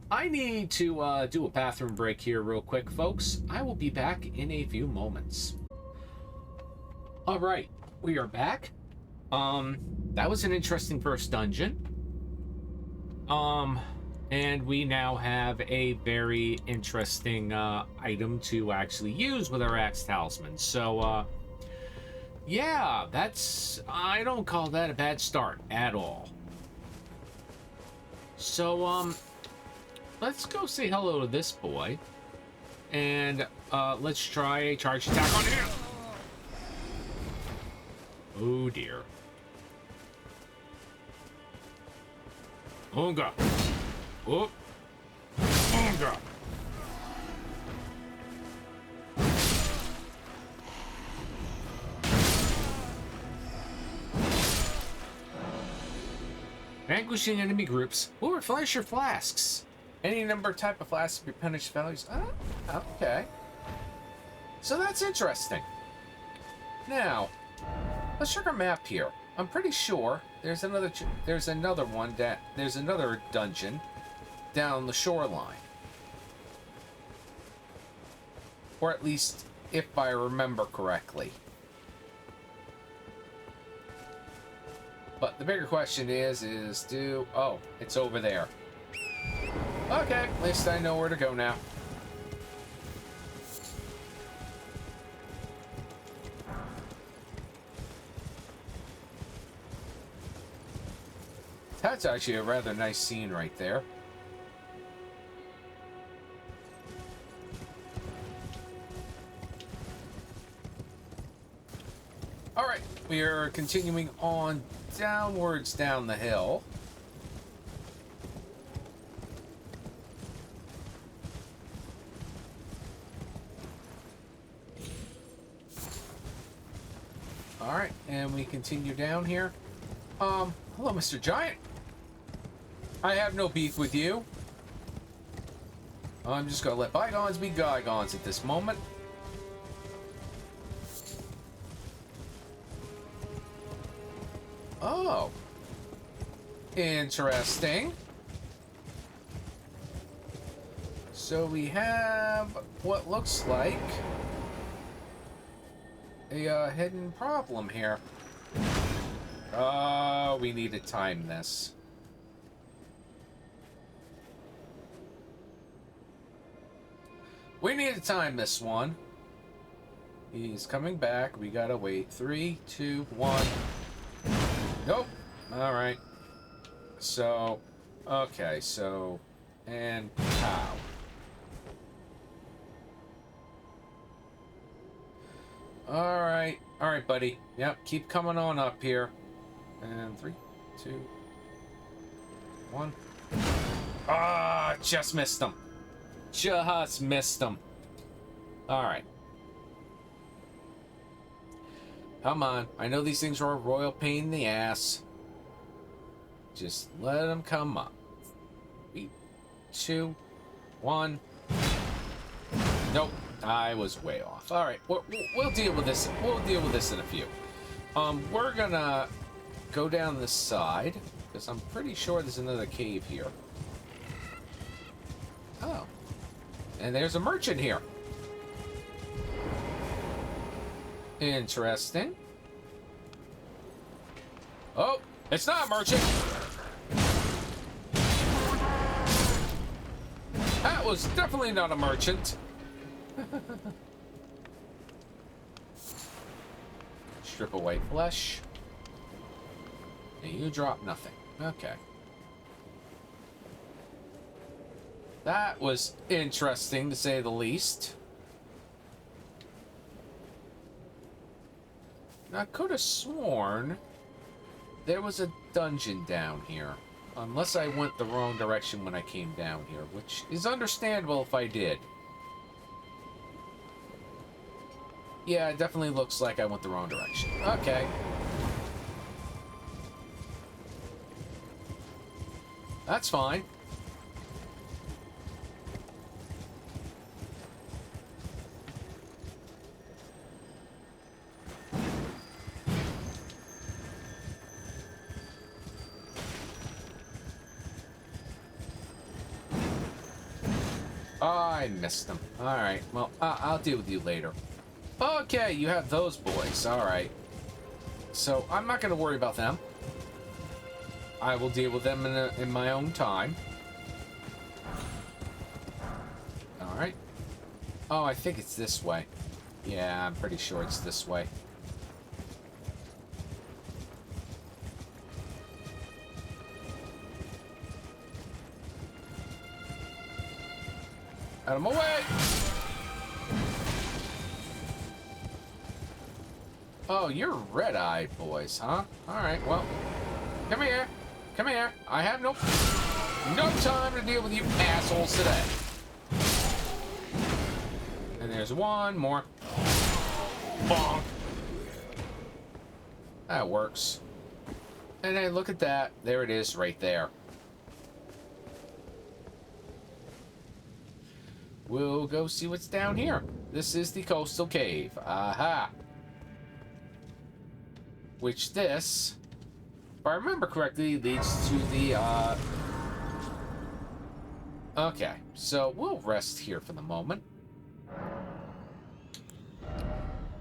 I need to do a bathroom break here real quick, folks. I will be back in a few moments. All right, we are back. That was an interesting first dungeon. And we now have a very interesting item to actually use with our Axe Talisman. So, yeah, I don't call that a bad start at all. So, let's go say hello to this boy. And, let's try a charge attack on him. Oh, dear. Onga. Oh. Onga. Vanquishing enemy groups will replenish your flasks. Any number of type of flasks replenish values. Oh, okay. So that's interesting. Now, let's check our map here. I'm pretty sure there's another dungeon down the shoreline. Or at least if I remember correctly. But the bigger question is oh, it's over there. Okay, at least I know where to go now. That's actually a rather nice scene right there. Alright, we are continuing on downwards down the hill. Alright, and we continue down here. Hello, Mr. Giant. I have no beef with you. I'm just gonna let bygones be bygones at this moment. Oh. Interesting. So we have what looks like a hidden problem here. Oh, we need to time this. We need to time this one. He's coming back. We gotta wait. 3, 2, 1. Nope. Alright. So, okay, so, and pow. Alright. Alright, buddy. Yep, keep coming on up here. And 3, 2, 1. Ah, just missed him. Just missed him. Alright. Come on. I know these things are a royal pain in the ass. Just let them come up. 3, 2, 1. Nope. I was way off. Alright. We'll deal with this. We'll deal with this in a few. We're gonna go down this side, because I'm pretty sure there's another cave here. Oh. And there's a merchant here. Interesting. Oh, it's not a merchant. That was definitely not a merchant. Strip of white flesh. And you drop nothing. Okay. That was interesting, to say the least. Now, I could have sworn there was a dungeon down here. Unless I went the wrong direction when I came down here, which is understandable if I did. Yeah, it definitely looks like I went the wrong direction. Okay. That's fine. I missed them. Alright, well, I'll deal with you later. Okay, you have those boys. Alright. So, I'm not going to worry about them. I will deal with them in my own time. Alright. Oh, I think it's this way. Yeah, I'm pretty sure it's this way. Out of my way! Oh, you're red-eyed boys, huh? Alright, well, come here. Come here. I have no time to deal with you assholes today. And there's one more. Bonk. That works. And then look at that. There it is right there. We'll go see what's down here. This is the coastal cave. Aha. Which this, if I remember correctly, leads to the, Okay, so we'll rest here for the moment.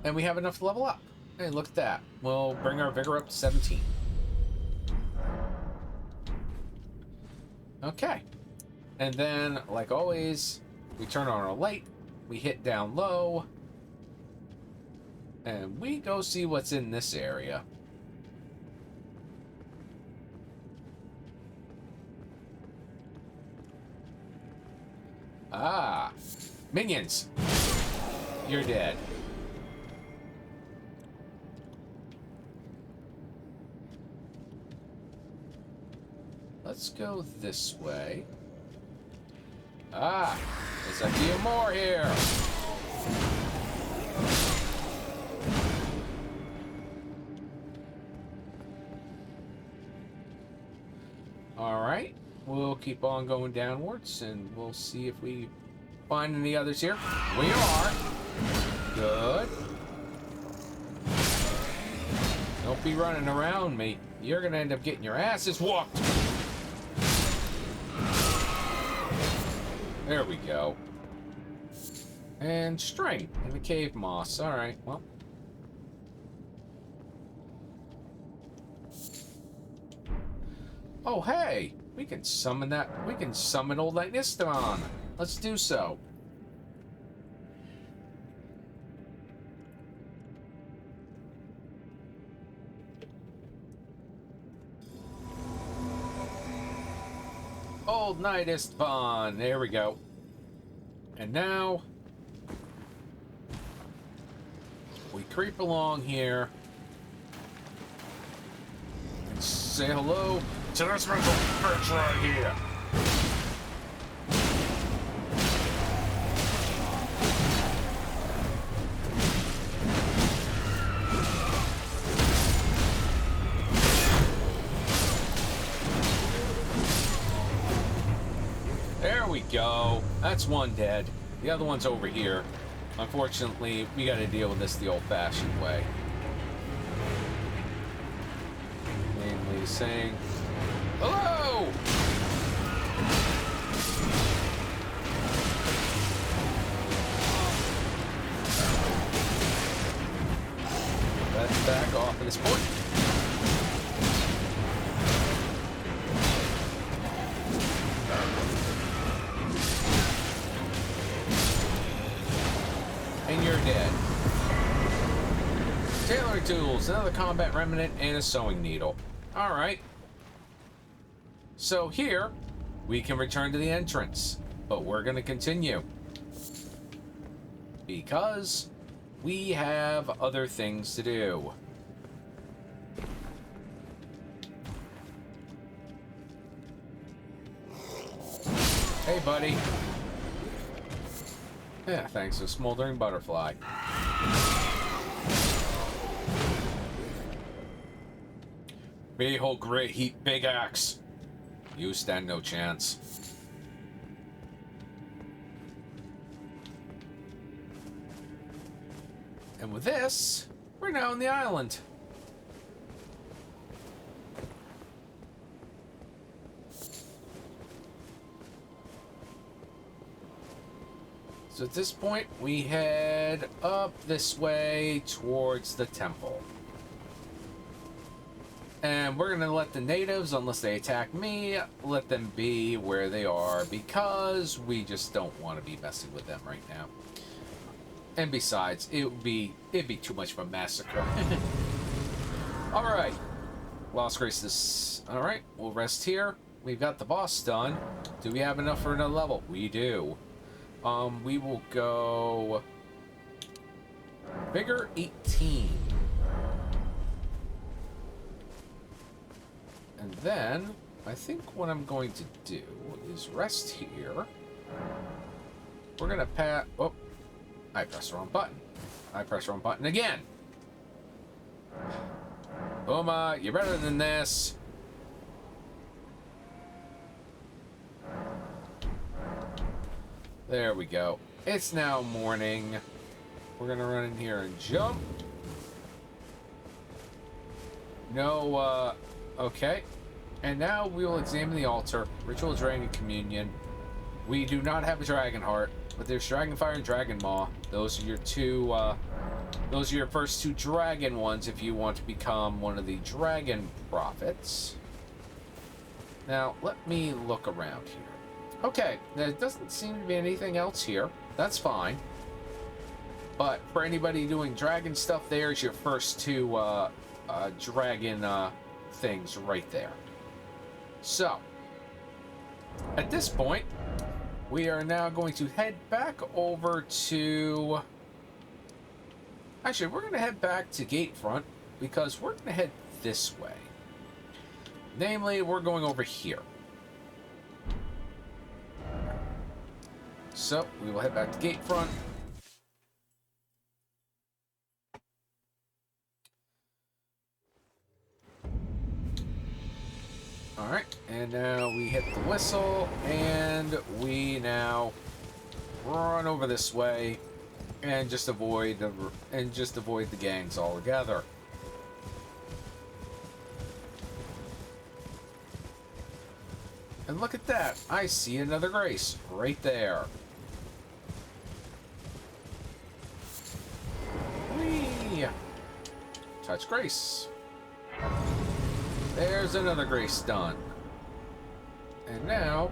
And we have enough to level up. Hey, look at that. We'll bring our vigor up to 17. Okay. And then, like always, we turn on our light, we hit down low, and we go see what's in this area. Ah, minions. You're dead. Let's go this way. Ah, there's a few more here. All right, we'll keep on going downwards, and we'll see if we find any others here. We are. Good. Don't be running around me. You're gonna end up getting your asses whooped. There we go. And string in the cave moss. Alright, well. Oh, hey! We can summon that. We can summon old Knight Nistaron. Let's do so. Old Knight Istvan. There we go. And now we creep along here and say hello to this little bitch right here. There we go. That's one dead. The other one's over here. Unfortunately, we gotta deal with this the old-fashioned way. Namely saying, hello! Let's back off at this point. And you're dead. Tailoring tools, another combat remnant, and a sewing needle. Alright. So here, we can return to the entrance. But we're going to continue. Because we have other things to do. Hey, buddy. Yeah, thanks to Smoldering Butterfly. Behold, great heat, big axe. You stand no chance. And with this, we're now on the island. So at this point, we head up this way towards the temple. And we're going to let the natives, unless they attack me, let them be where they are, because we just don't want to be messing with them right now. And besides, it'd be too much of a massacre. Alright. Lost Grace this. Alright, we'll rest here. We've got the boss done. Do we have enough for another level? We do. We will go Vigor 18. And then I think what I'm going to do is rest here. We're gonna pat. Oh, I pressed the wrong button. I pressed the wrong button again. Uma, you're better than this. There we go. It's now morning. We're gonna run in here and jump. No, okay. And now we will examine the altar. Ritual Dragon Communion. We do not have a Dragon Heart, but there's Dragonfire and Dragon Maw. Those are your two, those are your first two dragon ones if you want to become one of the Dragon Prophets. Now, let me look around here. Okay, there doesn't seem to be anything else here. That's fine. But for anybody doing dragon stuff, there's your first two dragon things right there. So, at this point, we are now going to head back over to... Actually, we're going to head back to Gatefront because we're going to head this way. Namely, we're going over here. So, we will head back to Gatefront. Alright, and now we hit the whistle, and we now run over this way and just avoid the gangs altogether. And look at that, I see another Grace right there. Whee! Touch Grace. There's another Grace done. And now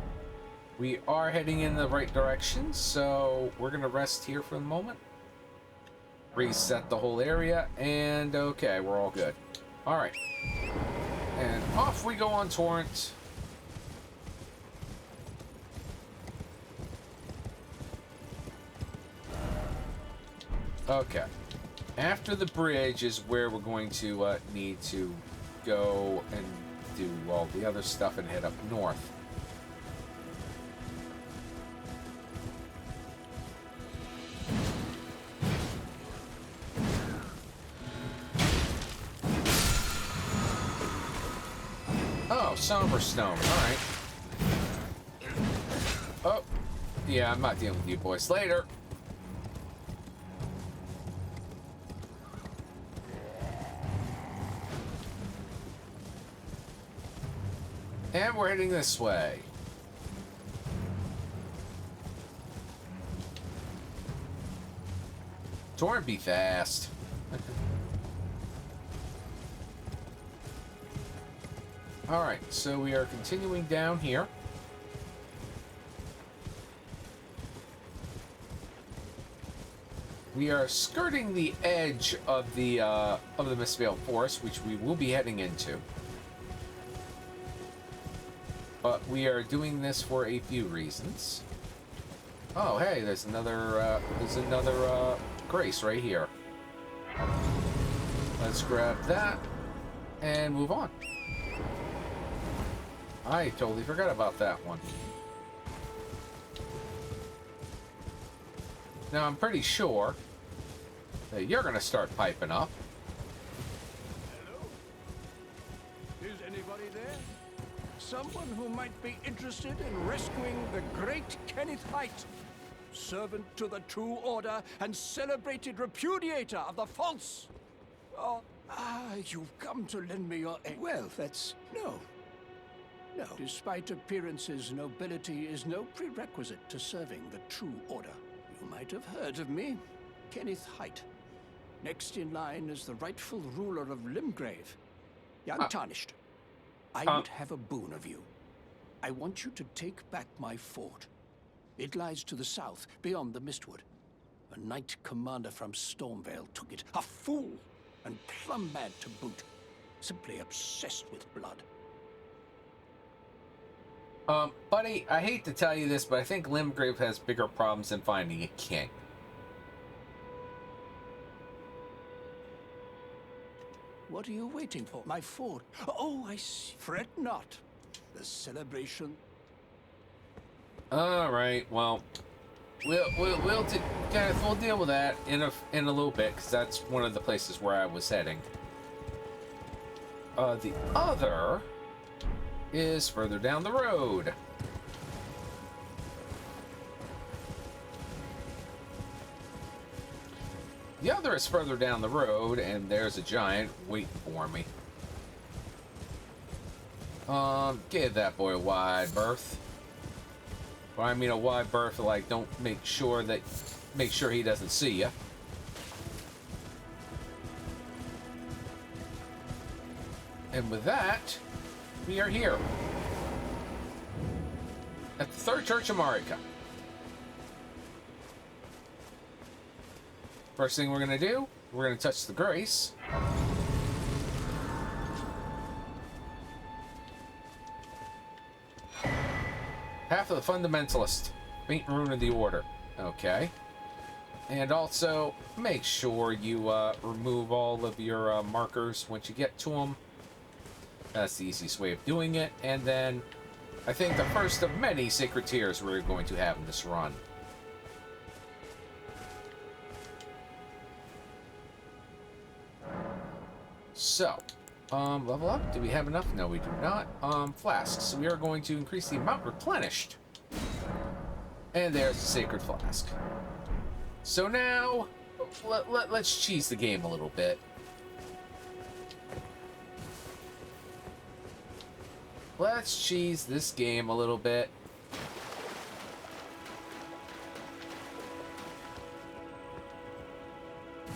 we are heading in the right direction, so we're gonna rest here for a moment. Reset the whole area, and okay, we're all good. Alright. And off we go on Torrent. Okay. After the bridge is where we're going to need to go and do all the other stuff and head up north. Oh, Somber Stone. Alright. Oh. Yeah, I'm not dealing with you boys. Later. And we're heading this way. Torrent be fast. Alright, so we are continuing down here. We are skirting the edge of the Mistveiled Forest, which we will be heading into. But we are doing this for a few reasons. Oh, hey, there's another grace right here. Let's grab that and move on. I totally forgot about that one. Now, I'm pretty sure that you're going to start piping up. Hello? Is anybody there? Someone who might be interested in rescuing the great Kenneth Height, servant to the True Order and celebrated repudiator of the false. You've come to lend me your aid. Well, that's... No. Despite appearances, nobility is no prerequisite to serving the True Order. You might have heard of me, Kenneth Height. Next in line is the rightful ruler of Limgrave, young Tarnished. I would have a boon of you. I want you to take back my fort. It lies to the south, beyond the Mistwood. A knight commander from Stormveil took it. A fool! And plumb mad to boot. Simply obsessed with blood. Buddy, I hate to tell you this, but I think Limgrave has bigger problems than finding a king. What are you waiting for? My fort. Oh, I see. Fret not. The celebration. All right. Well, we'll deal with that in a little bit, because that's one of the places where I was heading. The other is further down the road. The other is further down the road, and there's a giant waiting for me. Give that boy a wide berth. Well, I mean a wide berth, like, don't make sure he doesn't see you. And with that, we are here at the Third Church of Marika. First thing we're gonna do, we're gonna touch the grace. Path of the Fundamentalist. Faint Rune of the Order. Okay. And also, make sure you remove all of your markers once you get to them. That's the easiest way of doing it. And then, I think the first of many Sacred Tears we're going to have in this run. So, level up. Do we have enough? No, we do not. Flasks. We are going to increase the amount replenished. And there's the Sacred Flask. So now, let's cheese the game a little bit. Let's cheese this game a little bit.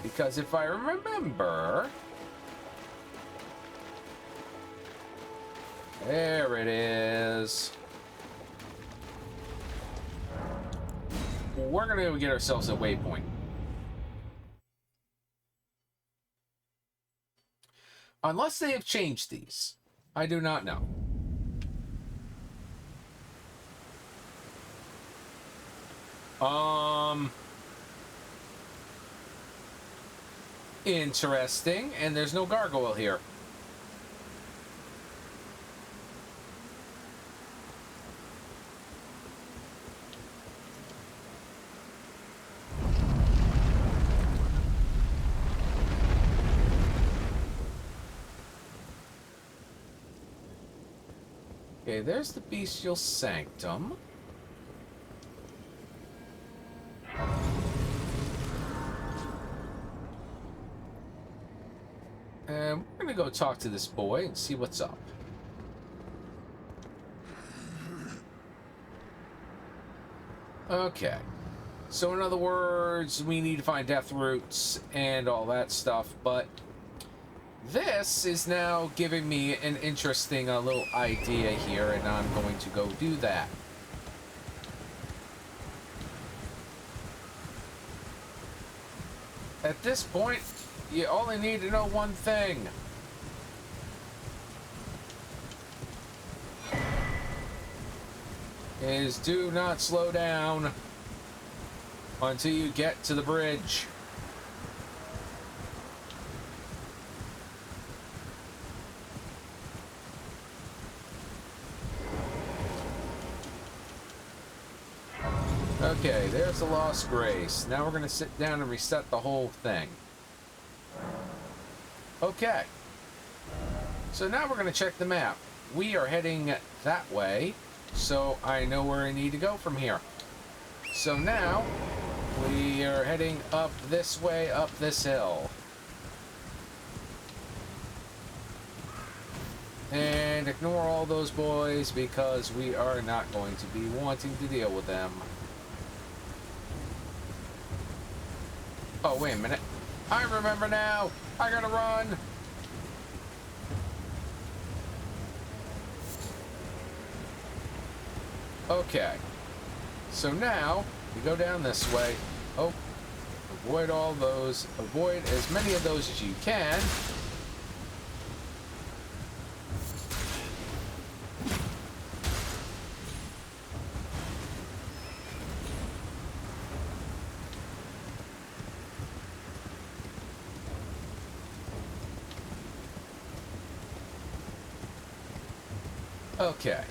Because if I remember... There it is. we're going to go get ourselves a waypoint. Unless they have changed these. I do not know. Interesting. And there's no gargoyle here. Okay, there's the Bestial Sanctum. And we're gonna go talk to this boy and see what's up. Okay. So in other words, we need to find death roots and all that stuff, but this is now giving me an interesting little idea here, and I'm going to go do that. At this point, you only need to know one thing. Is do not slow down until you get to the bridge. Okay, there's the Lost Grace. Now we're going to sit down and reset the whole thing. Okay. So now we're going to check the map. We are heading that way, so I know where I need to go from here. So now, we are heading up this way, up this hill. And ignore all those boys, because we are not going to be wanting to deal with them. Oh, wait a minute. I remember now. I gotta run. Okay. So now, we go down this way. Oh, avoid all those. Avoid as many of those as you can. Okay,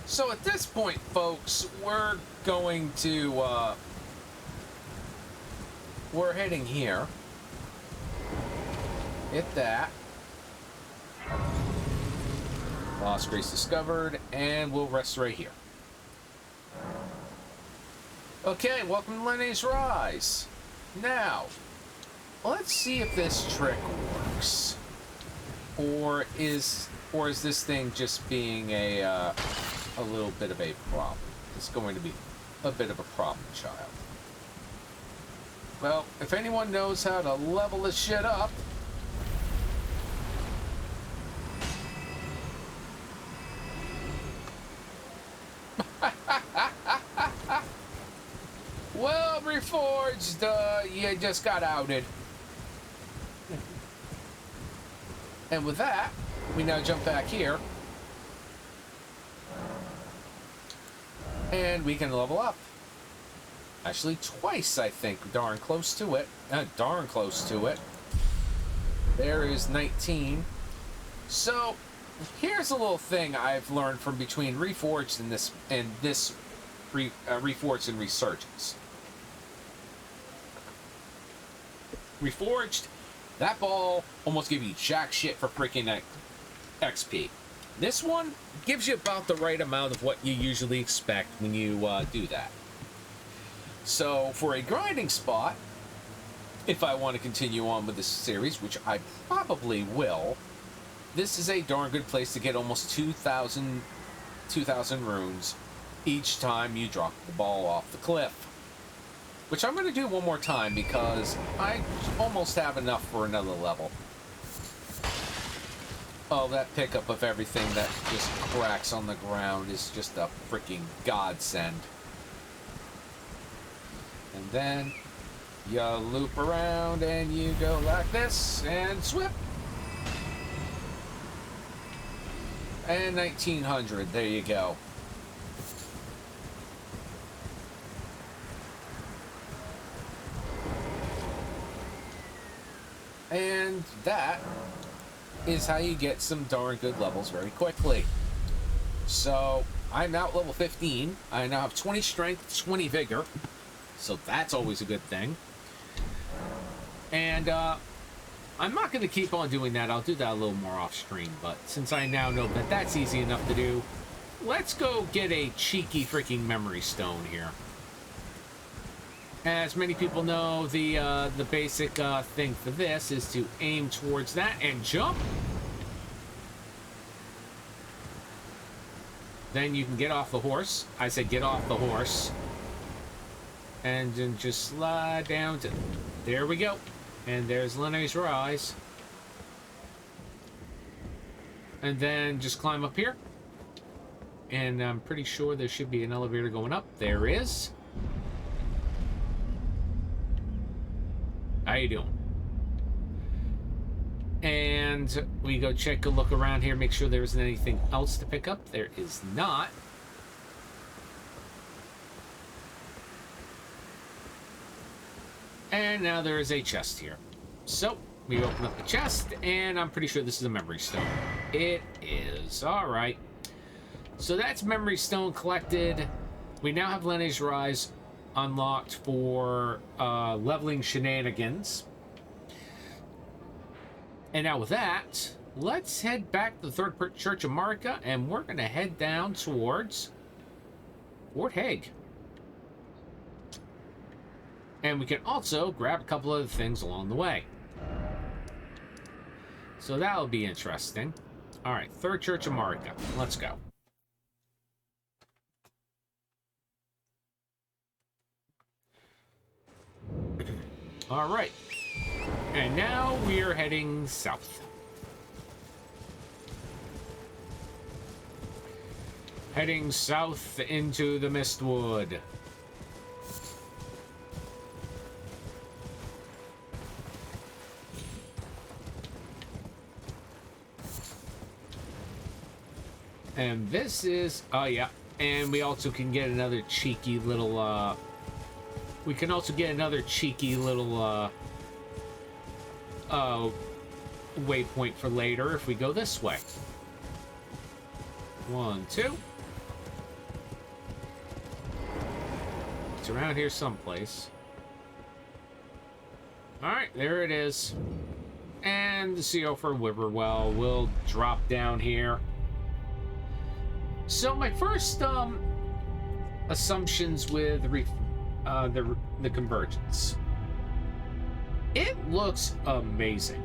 so at this point, folks, we're going to, we're heading here. Hit that. Lost Grace discovered, and we'll rest right here. Okay, welcome to Lenny's Rise. Now, let's see if this trick works. Or is this thing just being a little bit of a problem? It's going to be a bit of a problem child. Well, if anyone knows how to level this shit up, well, Reforged, you just got outed. And with that, we now jump back here. And we can level up. Actually, twice, I think. Darn close to it. Darn close to it. There is 19. So, here's a little thing I've learned from between Reforged and this Reforged and Resurgence. Reforged, that ball almost gave you jack shit for freaking XP. This one gives you about the right amount of what you usually expect when you do that. So for a grinding spot, if I want to continue on with this series, which I probably will, this is a darn good place to get almost 2,000 runes each time you drop the ball off the cliff. Which I'm going to do one more time because I almost have enough for another level. Oh, that pickup of everything that just cracks on the ground is just a freaking godsend. And then you loop around and you go like this and swip. And 1900, there you go. And that is how you get some darn good levels very quickly. So I'm now at level 15. I now have 20 strength, 20 vigor. So that's always a good thing. And I'm not going to keep on doing that. I'll do that a little more off stream. But since I now know that that's easy enough to do, let's go get a cheeky freaking memory stone here. As many people know, the basic thing for this is to aim towards that and jump. Then you can get off the horse. I said get off the horse. And then just slide down to... There we go. And there's Lenne's Rise. And then just climb up here. And I'm pretty sure there should be an elevator going up. There is. How you doing? And we go check a look around here, make sure there isn't anything else to pick up. There is not. And now there is a chest here. So we open up the chest, and I'm pretty sure this is a memory stone. It is. All right. So that's memory stone collected. We now have Lenne's Rise unlocked for leveling shenanigans. And now with that, let's head back to the Third Church of Marika, and we're going to head down towards Fort Hague. And we can also grab a couple other things along the way. So that'll be interesting. All right, Third Church of Marika. Let's go. All right. And now we are heading south. Heading south into the Mistwood. And this is, oh yeah, and we also can get another cheeky little, we can also get another cheeky little, waypoint for later if we go this way. 1, 2. It's around here someplace. Alright, there it is. And the CO for Whippoorwill will drop down here. So my first assumptions with the Convergence. It looks amazing.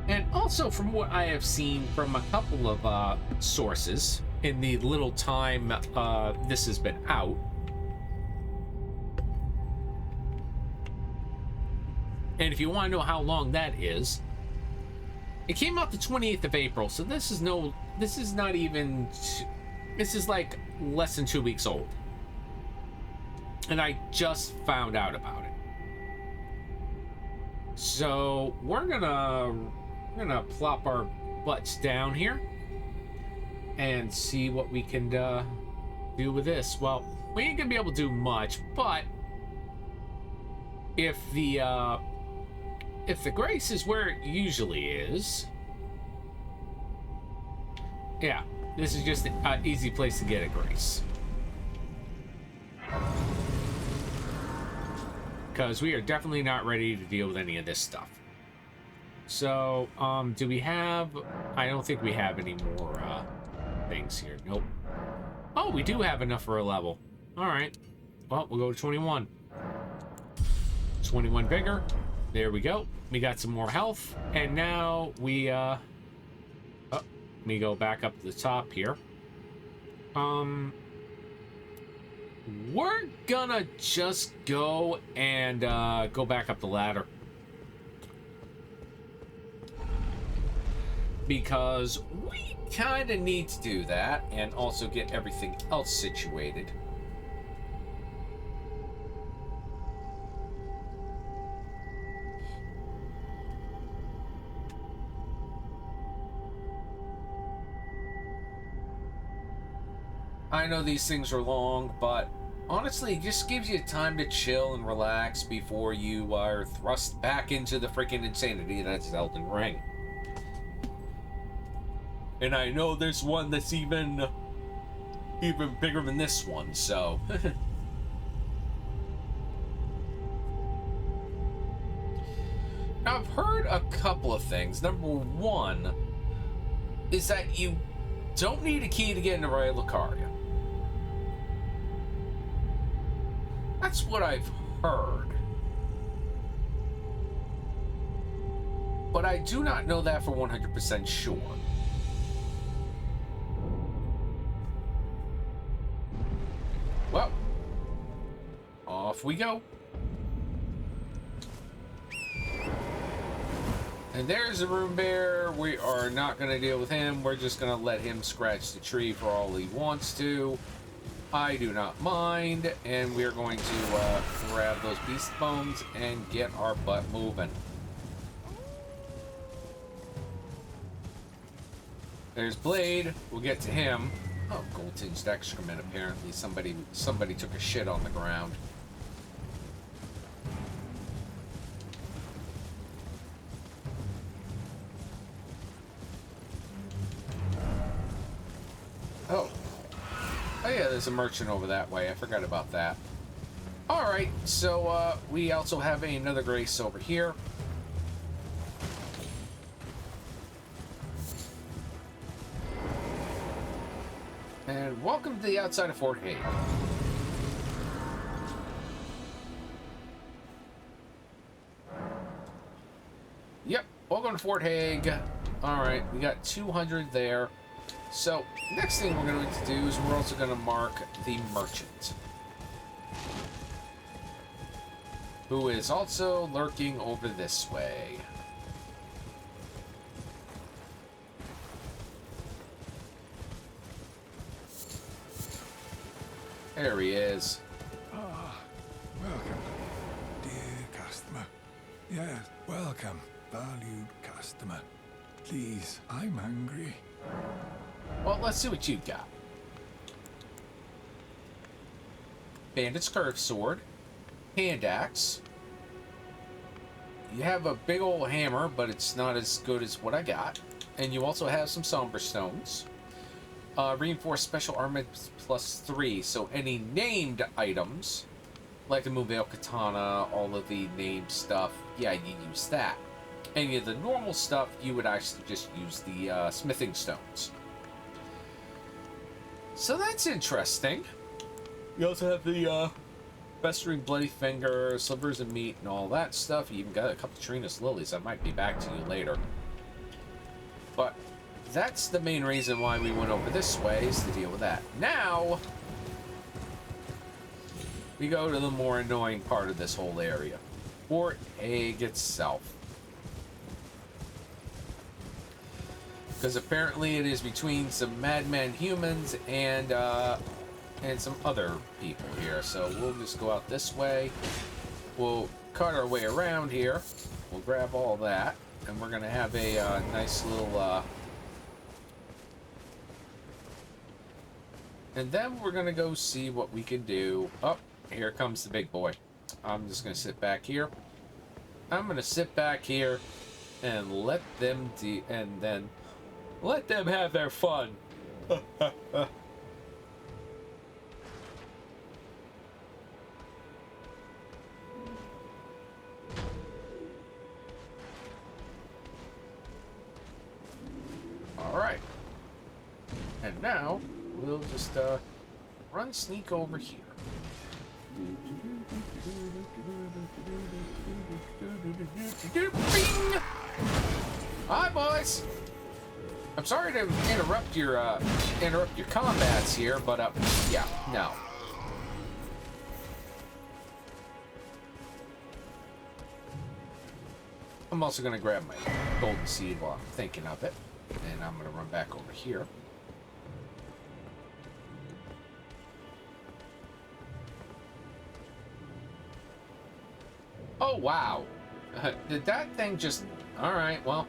And also from what I have seen from a couple of sources in the little time this has been out, and if you want to know how long that is, it came out the 28th of April, so this is like less than 2 weeks old. And I just found out about it. So we're gonna plop our butts down here and see what we can do with this. Well, we ain't gonna be able to do much, but if the grace is where it usually is, yeah, this is just an easy place to get a grace. Because we are definitely not ready to deal with any of this stuff. So, do we have... I don't think we have any more things here. Nope. Oh, we do have enough for a level. Alright. Well, we'll go to 21. 21 vigor. There we go. We got some more health. And now we, let me go back up to the top here. We're gonna just go and go back up the ladder. Because we kind of need to do that and also get everything else situated. I know these things are long, but honestly, it just gives you time to chill and relax before you are thrust back into the freaking insanity that's Elden Ring. And I know there's one that's even bigger than this one, so... Now, I've heard a couple of things. Number one is that you don't need a key to get into Raya Lucaria. That's what I've heard. But I do not know that for 100% sure. Well, off we go. And there's a room bear. We are not going to deal with him. We're just going to let him scratch the tree for all he wants to. I do not mind. And we're going to grab those beast bones and get our butt moving. There's Blade. We'll get to him. Oh, gold-tinged excrement. Apparently somebody took a shit on the ground. Oh. Oh yeah, there's a merchant over that way. I forgot about that. Alright, so we also have another grace over here. And welcome to the outside of Fort Hague. Yep, welcome to Fort Hague. Alright, we got 200 there. So, next thing we're going to do is we're also going to mark the merchant, who is also lurking over this way. There he is. Ah, welcome, dear customer. Yes, welcome, valued customer. Please, I'm hungry. Well, let's see what you got. Bandit's curved sword, hand axe. You have a big old hammer, but it's not as good as what I got. And you also have some somber stones. Reinforced special armament +3. So any named items, like the Moonveil Katana, all of the named stuff, yeah, you use that. Any of the normal stuff, you would actually just use the smithing stones. So that's interesting. You also have the festering bloody finger, slivers of meat, and all that stuff. You even got a couple of Trina's lilies. I might be back to you later. But that's the main reason why we went over this way, is to deal with that. Now, we go to the more annoying part of this whole area. Fort Hague itself. Because apparently it is between some madman humans and some other people here. So we'll just go out this way. We'll cut our way around here. We'll grab all that. And we're going to have a nice little... And then we're going to go see what we can do. Oh, here comes the big boy. I'm just going to sit back here. I'm going to sit back here and let them let them have their fun. Alright. And now, we'll just run sneak over here. Bing! Hi, boys! I'm sorry to interrupt your combats here, but yeah, no. I'm also gonna grab my golden seed while I'm thinking of it, and I'm gonna run back over here. Oh wow! Did that thing just? All right, well.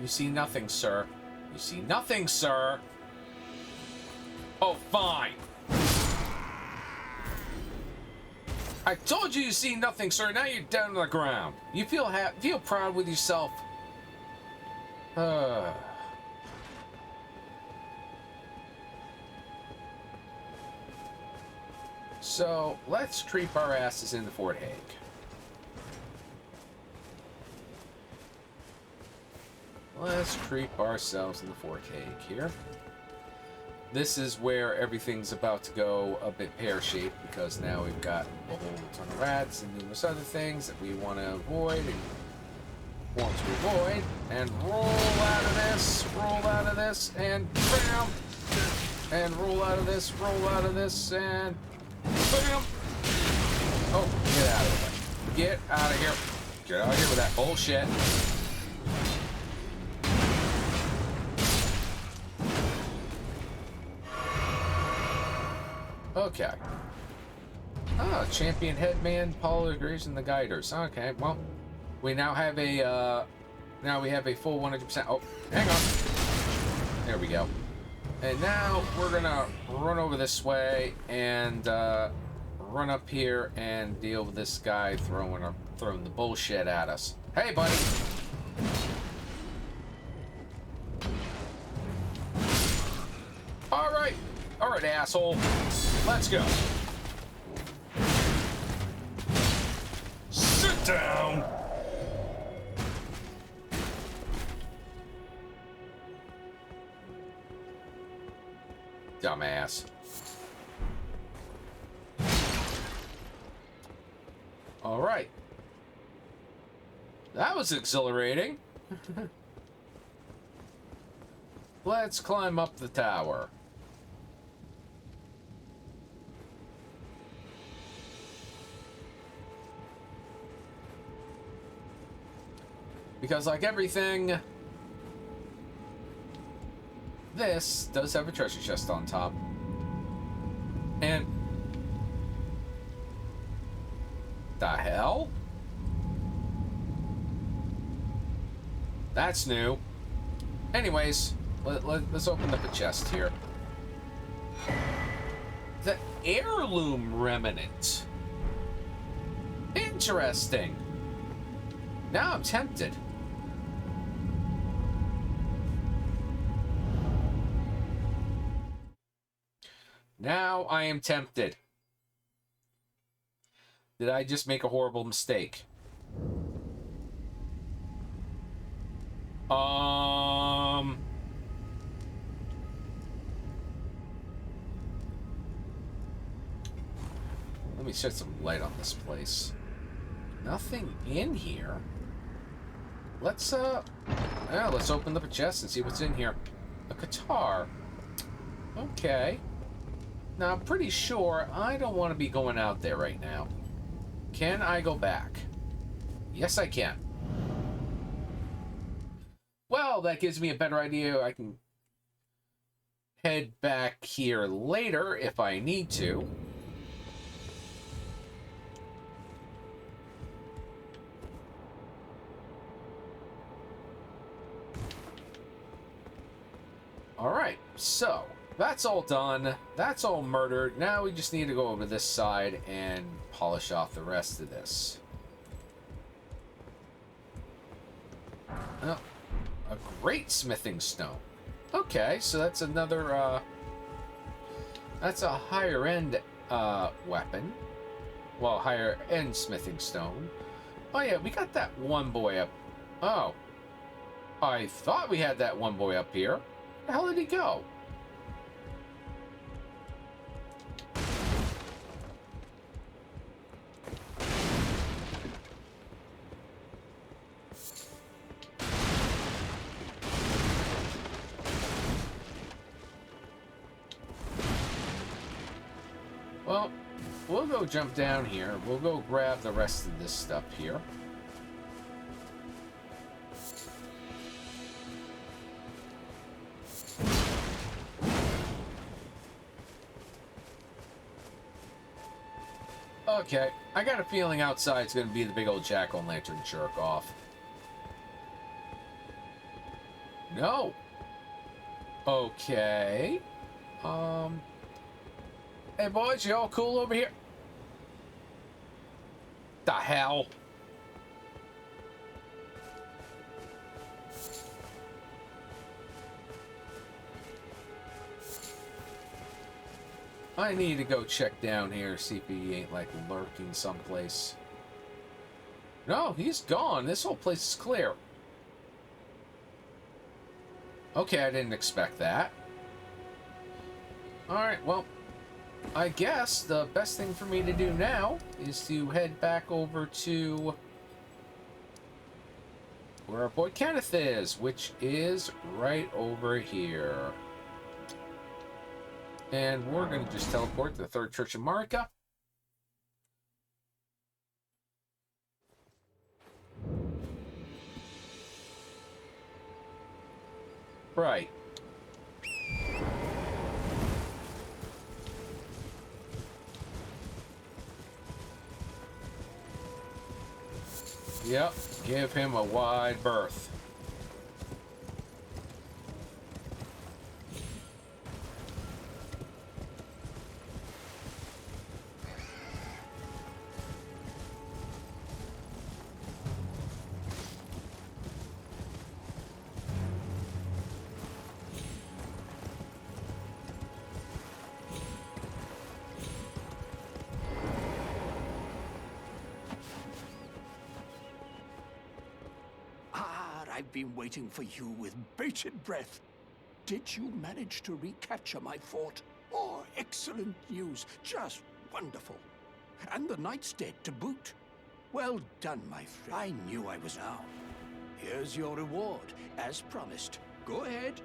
You see nothing, sir. You see nothing, sir. Oh, fine. I told you see nothing, sir. Now you're down on the ground. You feel feel proud with yourself. So, let's creep our asses into Fort Hague. Let's creep ourselves into Fort Hague here. This is where everything's about to go a bit pear-shaped, because now we've got a whole ton of rats and numerous other things that we want to avoid and want to avoid. And roll out of this, and bam! And roll out of this, and bam! Oh, get out of here. Get out of here. Get out of here with that bullshit. Okay. Oh, champion headman, Paul agrees, and the guiders. Okay, well, we now have a full 100%. Oh, hang on. There we go. And now we're gonna run over this way and run up here and deal with this guy throwing the bullshit at us. Hey, buddy. All right, asshole. Let's go. Sit down. Dumbass. All right. That was exhilarating. Let's climb up the tower. Because like everything, this does have a treasure chest on top. And the hell? That's new. Anyways, let's open up a chest here. The heirloom remnant. Interesting. Now I'm tempted. Now I am tempted. Did I just make a horrible mistake? Let me shed some light on this place. Nothing in here. Let's open up a chest and see what's in here. A guitar. Okay. Now, I'm pretty sure I don't want to be going out there right now. Can I go back? Yes, I can. Well, that gives me a better idea. I can head back here later if I need to. Alright, so that's all done. That's all murdered. Now we just need to go over this side and polish off the rest of this. Oh, a great smithing stone. Okay, so that's another, that's a higher end, weapon. Well, higher end smithing stone. Oh yeah, we got that one boy up. Oh. I thought we had that one boy up here. Where the hell did he go? Well, we'll go jump down here. We'll go grab the rest of this stuff here. Okay, I got a feeling outside's gonna be the big old jack-o'-lantern jerk-off. No. Okay. Hey boys, you all cool over here? The hell? I need to go check down here, see if he ain't like lurking someplace. No, he's gone. This whole place is clear. Okay, I didn't expect that. Alright, well, I guess the best thing for me to do now is to head back over to where our boy Kenneth is, which is right over here. And we're going to just teleport to the Third Church of Marika. Right. Yep, give him a wide berth. I've been waiting for you with bated breath. Did you manage to recapture my fort? Oh, excellent news. Just wonderful. And the knight's dead to boot. Well done, my friend. I knew I was now. Here's your reward, as promised. Go ahead.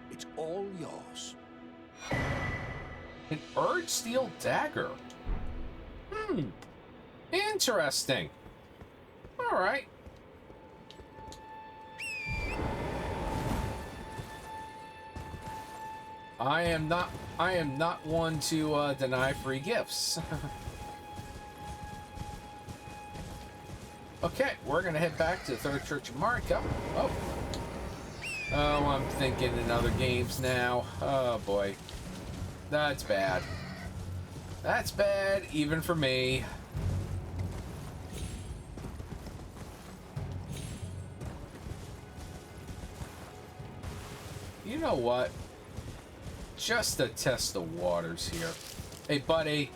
It's all yours. An Urge Steel Dagger. Interesting. All right. I am not one to deny free gifts. Okay, we're gonna head back to the Third Church of Marika. Oh, I'm thinking in other games now. Oh boy, that's bad. That's bad, even for me. You know what? Just to test the waters here. Hey, buddy.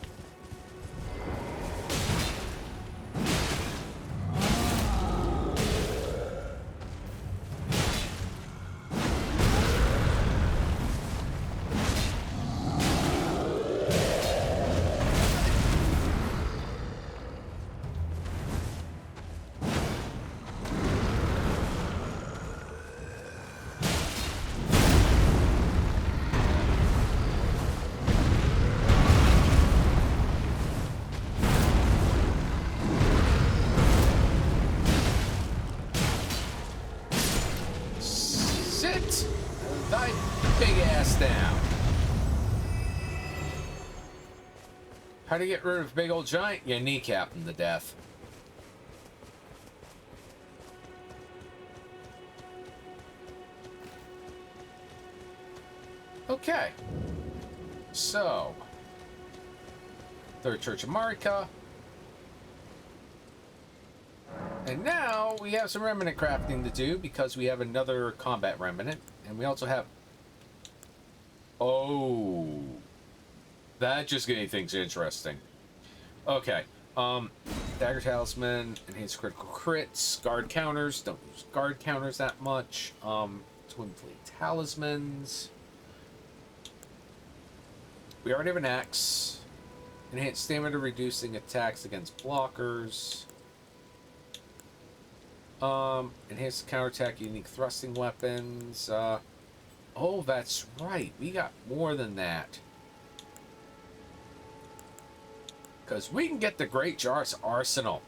Thy big ass down. How to get rid of a big old giant? You kneecap him to death. Okay. So, Third Church of Marika. And now we have some remnant crafting to do because we have another combat remnant. And we also have... Oh. That just made things interesting. Okay. Dagger Talisman, enhanced critical crits, guard counters. Don't use guard counters that much. Twin Blade Talismans. We already have an axe. Enhanced stamina, reducing attacks against blockers. Enhanced counterattack, unique thrusting weapons. Oh, that's right. We got more than that. Because we can get the Great Jar's Arsenal.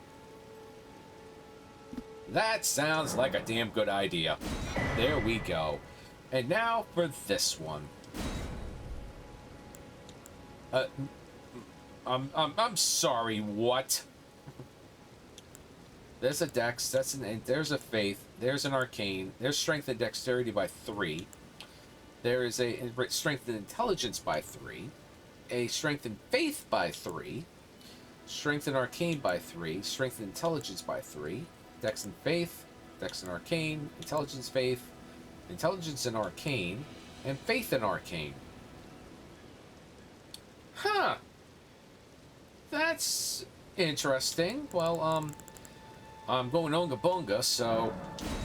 That sounds like a damn good idea. There we go. And now for this one. I'm sorry, what? There's a dex, there's a faith, there's an arcane, there's strength and dexterity by 3. There is a strength and intelligence by 3. a Strength and Faith by 3, Strength and Arcane by 3, Strength and Intelligence by 3, Dex and Faith, Dex and Arcane, Intelligence Faith, Intelligence and Arcane, and Faith and Arcane. Huh. That's interesting. Well, I'm going Onga Bonga, so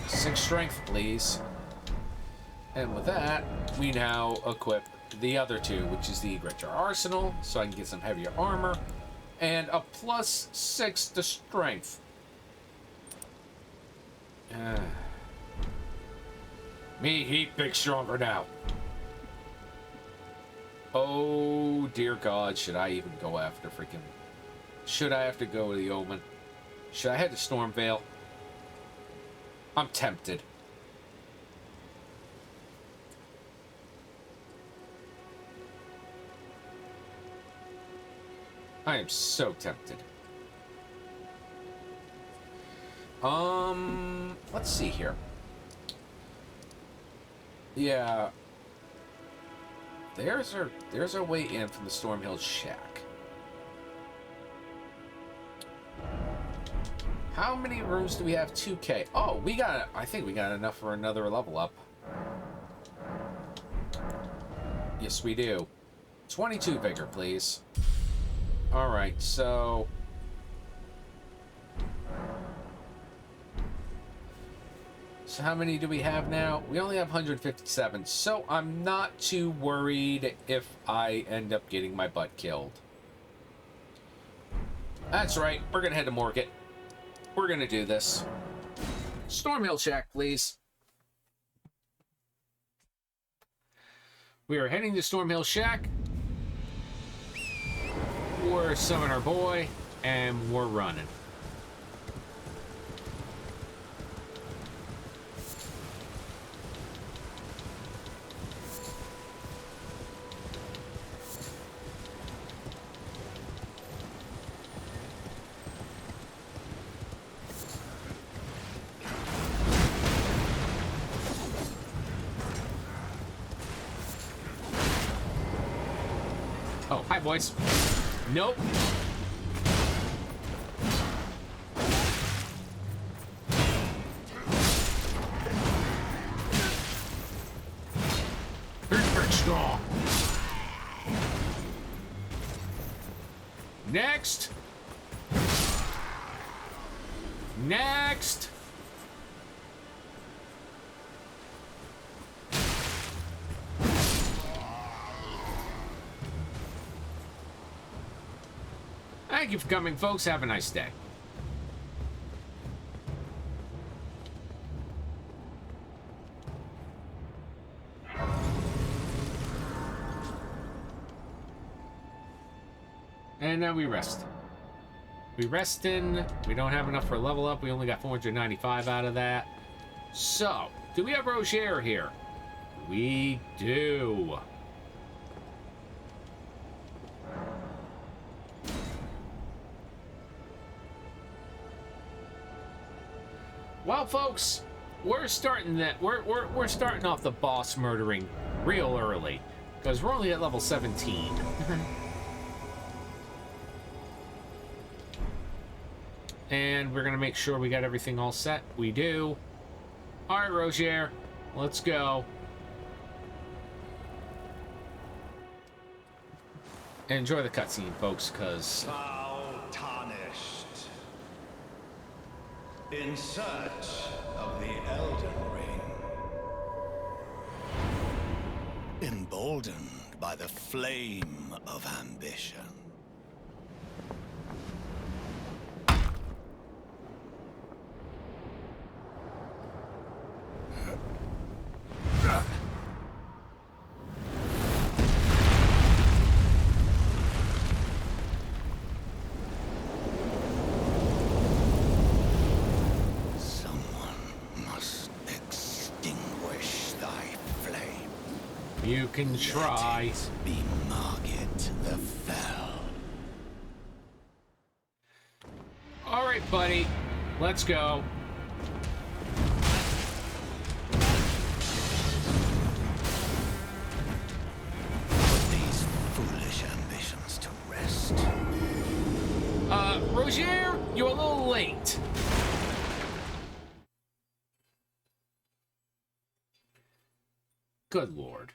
6 Strength, please. And with that, we now equip the other 2, which is the Richer Arsenal, so I can get some heavier armor, and a +6 to Strength. Me heap big stronger now. Oh, dear God, should I even go after freaking... Should I have to go to the Omen? Should I head to Stormveil? I'm tempted. I am so tempted. Let's see here. Yeah. There's our way in from the Stormhill Shack. How many rooms do we have? 2K. Oh, I think we got enough for another level up. Yes, we do. 22 vigor, please. Alright, so... So how many do we have now? We only have 157, so I'm not too worried if I end up getting my butt killed. That's right, we're gonna head to Morgott. We're gonna do this. Stormhill Shack, please. We are heading to Stormhill Shack. We're summoning our boy, and we're running. Oh, hi, boys. Nope. Very strong. Next. Next. Thank you for coming, folks. Have a nice day. And now we rest. We rest in. We don't have enough for a level up. We only got 495 out of that. So, do we have Roger here? We do. Well, folks, we're starting off the boss murdering real early because we're only at level 17. And we're gonna make sure we got everything all set. We do. All right, Roger, let's go. Enjoy the cutscene, folks, because Foul tarnished. In search of the Elden Ring. Emboldened by the flame of ambition. you can try. Let it be Margit the Fell. All right, buddy. Let's go. These foolish ambitions Roger, you're a little late. Good lord.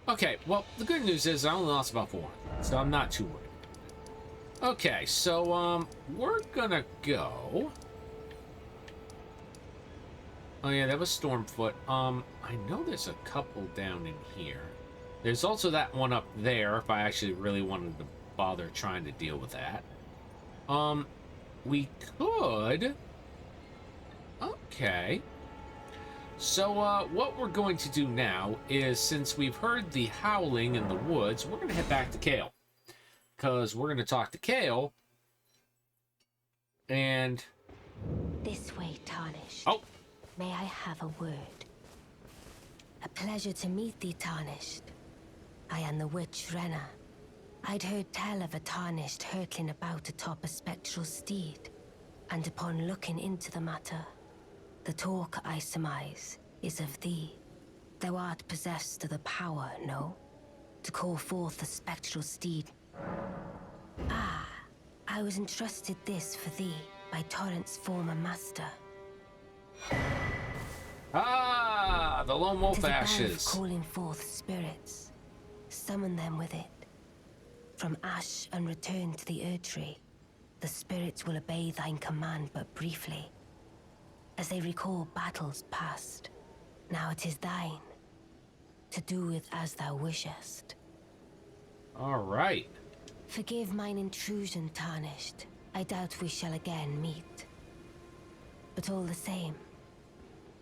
Okay, well, the good news is I only lost about 400, so I'm not too worried. Okay, so, we're gonna go... Oh yeah, that was Stormfoot. I know there's a couple down in here. There's also that one up there, if I actually really wanted to bother trying to deal with that. We could... Okay. So, what we're going to do now is, since we've heard the howling in the woods, we're going to head back to Kale. Because we're going to talk to Kale. And... This way, Tarnished. Oh! May I have a word? A pleasure to meet thee, Tarnished. I am the witch Renna. I'd heard tell of a Tarnished hurtling about atop a spectral steed, and upon looking into the matter, the talk, I surmise, is of thee. Thou art possessed of the power, no? To call forth the spectral steed. Ah, I was entrusted this for thee by Torrent's former master. Ah, the lone wolf 'Tis a bell of ashes. calling forth spirits. Summon them with it. From ash and return to the Erdtree, the spirits will obey thine command but briefly, as they recall battles past. Now it is thine, to do with as thou wishest. All right. Forgive mine intrusion, Tarnished. I doubt we shall again meet. But all the same,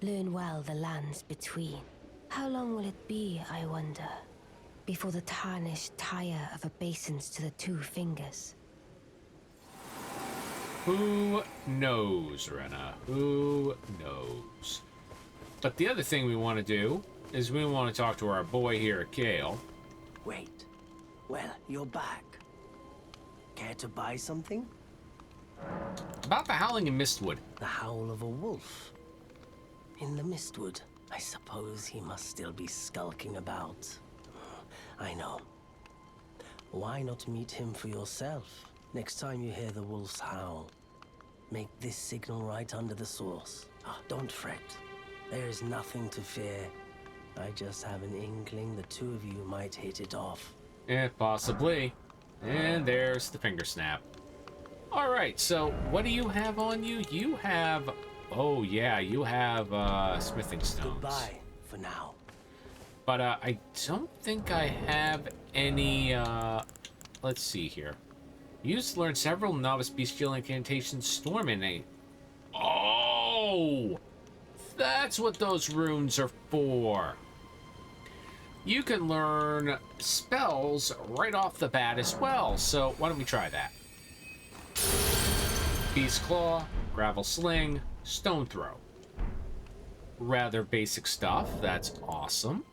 learn well the lands between. How long will it be, I wonder, before the Tarnished tire of obeisance to the 2 fingers? Who knows, Renna? Who knows? But the other thing we want to do is we want to talk to our boy here at Kale. Wait. Well, you're back. Care to buy something? About the howling in Mistwood. The howl of a wolf. In the Mistwood, I suppose he must still be skulking about. I know. Why not meet him for yourself? Next time you hear the wolf's howl, make this signal right under the source. Don't fret. There is nothing to fear. I just have an inkling the 2 of you might hit it off. Eh, possibly. And there's the finger snap. Alright, so what do you have on you? You have... Oh, yeah, you have, smithing stones. Goodbye, for now. But, I don't think I have any, let's see here. You used to learn several novice bestial incantations, storm in a... Oh! That's what those runes are for. You can learn spells right off the bat as well, so why don't we try that? Beast Claw, Gravel Sling, Stone Throw. Rather basic stuff, that's awesome.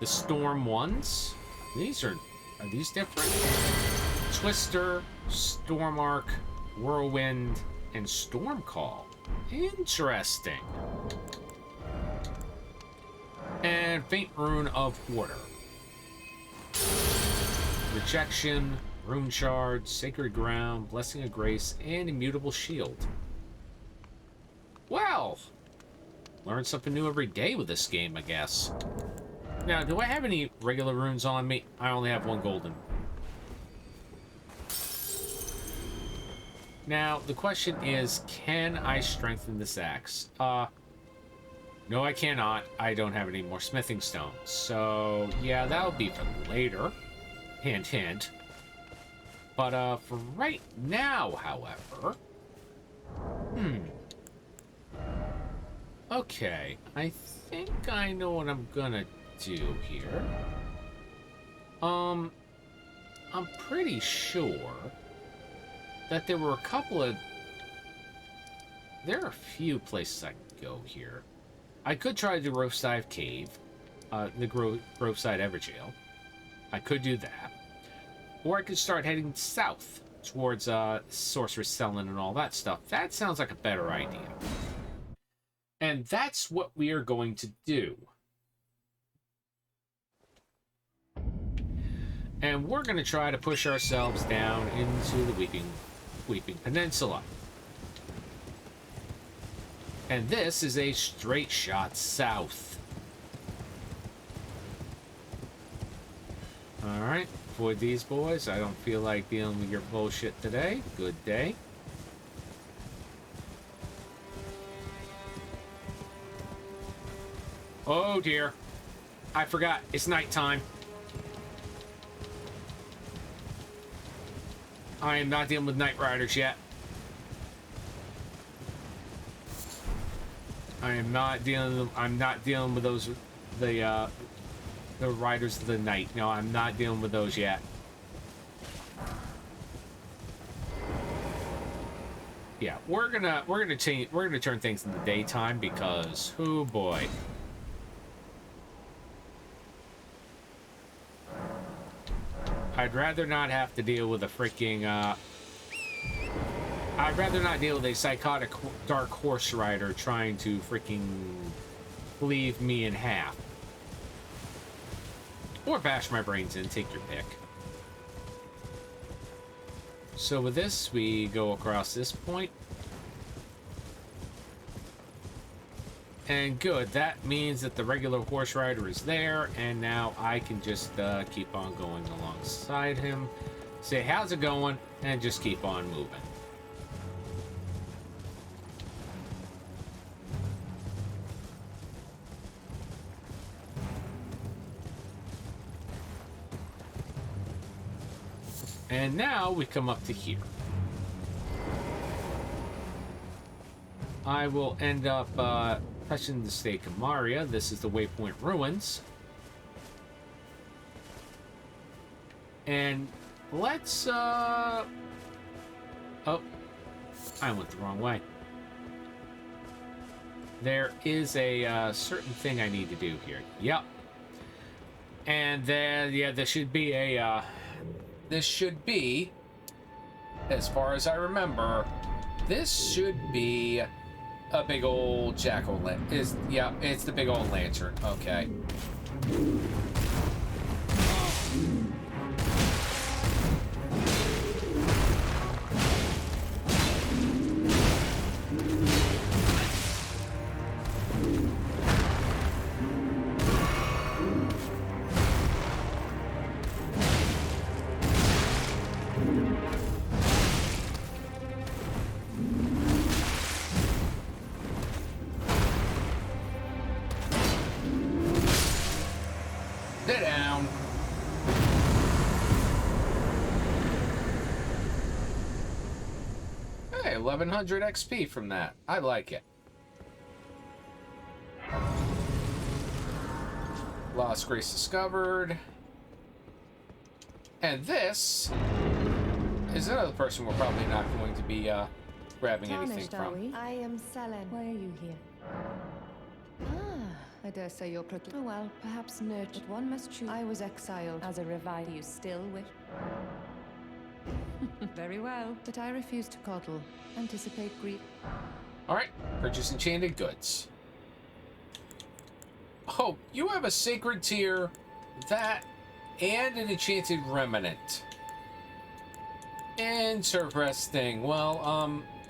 The Storm ones, are these different? Twister, Storm Arc, Whirlwind, and Storm Call. Interesting. And Faint Rune of Order. Rejection, Rune Shard, Sacred Ground, Blessing of Grace, and Immutable Shield. Well, learn something new every day with this game, I guess. Now, do I have any regular runes on me? I only have 1 golden. Now, the question is, can I strengthen this axe? No, I cannot. I don't have any more smithing stones. So, yeah, that'll be for later. Hint, hint. But, for right now, however... Okay, I think I know what I'm gonna do here. I'm pretty sure that there were a couple of... There are a few places I can go here. I could try the Groveside Cave, the Groveside Everjail. I could do that. Or I could start heading south towards Sorceress Selling and all that stuff. That sounds like a better idea. And that's what we are going to do. And we're going to try to push ourselves down into the Weeping Peninsula. And this is a straight shot south. Alright, for these boys, I don't feel like dealing with your bullshit today. Good day. Oh dear. I forgot, it's nighttime. I am not dealing with Night Riders yet. I'm not dealing with those, the Riders of the Night. No, I'm not dealing with those yet. Yeah, we're gonna turn things into daytime because, oh boy. I'd rather not have to deal with a freaking, I'd rather not deal with a psychotic dark horse rider trying to freaking leave me in half. Or bash my brains in, take your pick. So with this, we go across this point. And good, that means that the regular horse rider is there, and now I can just keep on going alongside him, say how's it going, and just keep on moving. And now we come up to here. I will end up touching the Stake of Maria. This is the Waypoint Ruins. And let's, oh, I went the wrong way. There is a certain thing I need to do here. Yep. And then, yeah, there should be a, this should be, as far as I remember, this should be a big old jack-o'-lantern. Yeah, it's the big old lantern. Okay. Sit down. Hey, 1100 XP from that. I like it. Lost Grace discovered. And this is another person we're probably not going to be grabbing anything from. I am Selen. Why are you here? I dare say you're crooked. Oh well, perhaps nurtured. But one must choose. I was exiled as a revive. You still wish? Very well, but I refuse to coddle. Anticipate grief. Alright, purchase enchanted goods. Oh, you have a sacred tier, that, and an enchanted remnant. Interesting. Well,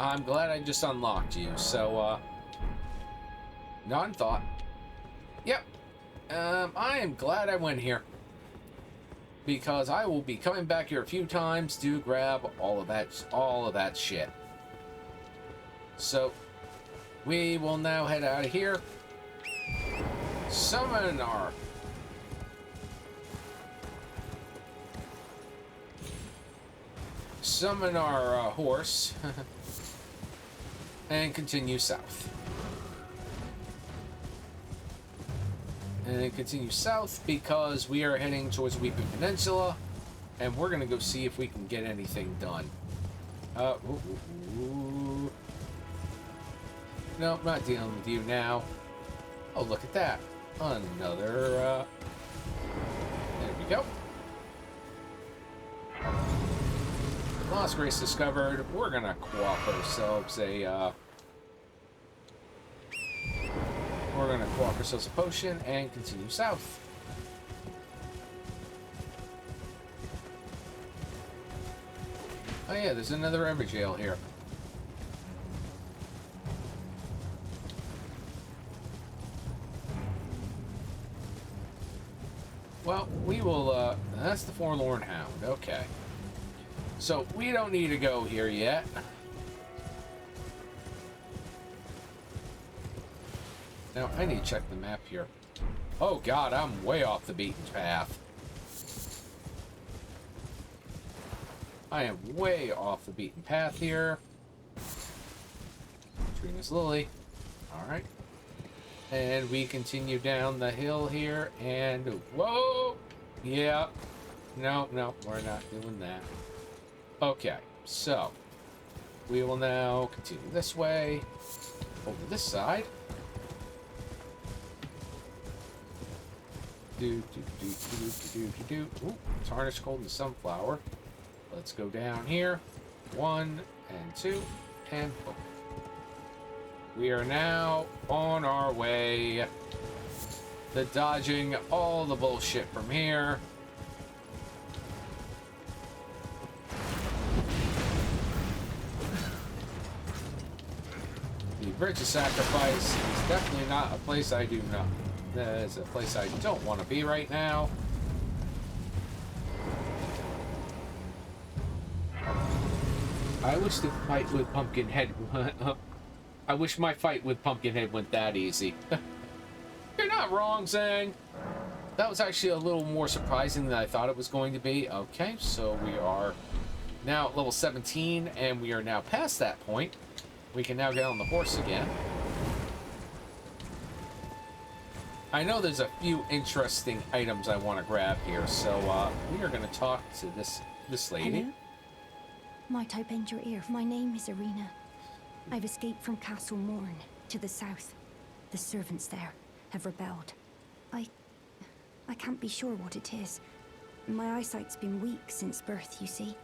I'm glad I just unlocked you, so, not in thought. Yep. I am glad I went here. Because I will be coming back here a few times to grab all of that shit. So, we will now head out of here. Summon our horse and continue south. And then continue south because we are heading towards Weeping Peninsula, and we're gonna go see if we can get anything done. No, not dealing with you now. Oh, look at that. Another, there we go. Lost Grace discovered. We're gonna co-op ourselves a, we're gonna co-op ourselves a potion and continue south. Oh yeah, there's another Ember Jail here. Well, we will, that's the Forlorn Hound, okay. So, we don't need to go here yet. Now, I need to check the map here. Oh god, I'm way off the beaten path. I am way off the beaten path here. Trina's Lily. Alright. And we continue down the hill here, and whoa! Yeah. No, we're not doing that. Okay, so we will now continue this way, over this side. Ooh, tarnished golden sunflower. Let's go down here. 1 and 2 and boom. We are now on our way to dodging all the bullshit from here. The Bridge of Sacrifice is definitely not a place I do not. That is a place I don't want to be right now. I wish the fight with Pumpkinhead I wish my fight with Pumpkinhead went that easy. You're not wrong, Zhang. That was actually a little more surprising than I thought it was going to be. Okay, so we are now at level 17, and we are now past that point. We can now get on the horse again. I know there's a few interesting items I want to grab here, so we are going to talk to this lady. Hello? Might I bend your ear? My name is Irina. I've escaped from Castle Morn to the south. The servants there have rebelled. I can't be sure what it is. My eyesight's been weak since birth, you see.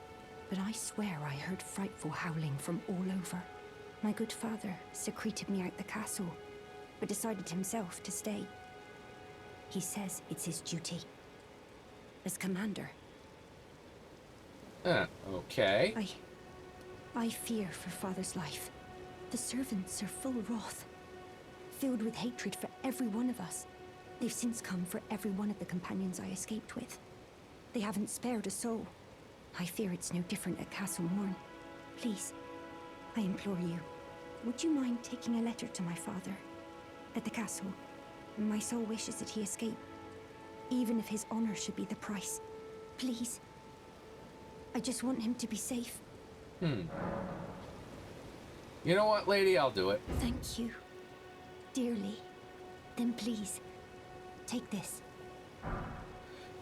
But I swear I heard frightful howling from all over. My good father secreted me out the castle, but decided himself to stay. He says it's his duty. As commander. Okay. I fear for father's life. The servants are full wrath, filled with hatred for every one of us. They've since come for every one of the companions I escaped with. They haven't spared a soul. I fear it's no different at Castle Morn. Please, I implore you, would you mind taking a letter to my father at the castle? My soul wishes that he escape, even if his honor should be the price. Please. I just want him to be safe. You know what, lady? I'll do it. Thank you. Dearly. Then please, take this.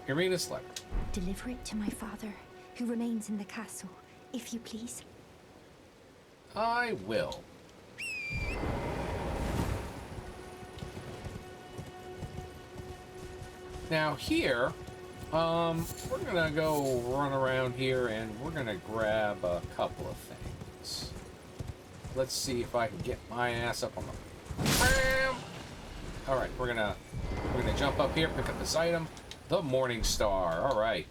Irina's letter. Deliver it to my father, who remains in the castle, if you please. I will. Now here, we're gonna go run around here and we're gonna grab a couple of things. Let's see if I can get my ass up on the... Bam! Alright, we're gonna jump up here, pick up this item. The Morning Star, alright.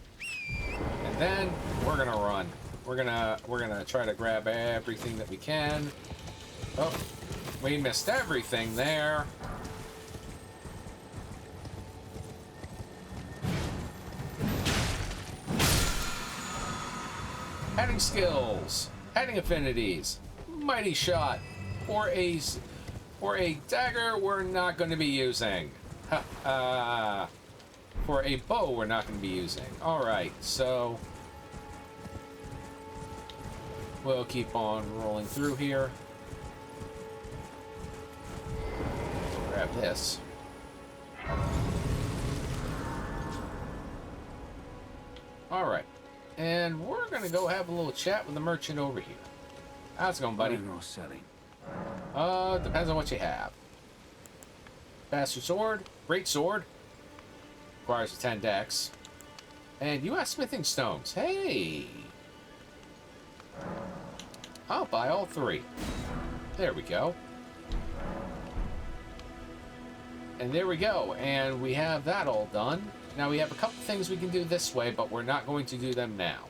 And then we're gonna run. We're gonna try to grab everything that we can. Oh, we missed everything there. Heading skills, heading affinities, mighty shot, or a dagger we're not going to be using. For a bow we're not going to be using. All right, so we'll keep on rolling through here. Grab this. All right. And we're gonna go have a little chat with the merchant over here. How's it going, buddy? Buying or selling? Depends on what you have. Bastard sword, great sword. Requires a 10 dex. And you have smithing stones. Hey! I'll buy all 3. There we go. And there we go. And we have that all done. Now we have a couple things we can do this way, but we're not going to do them now.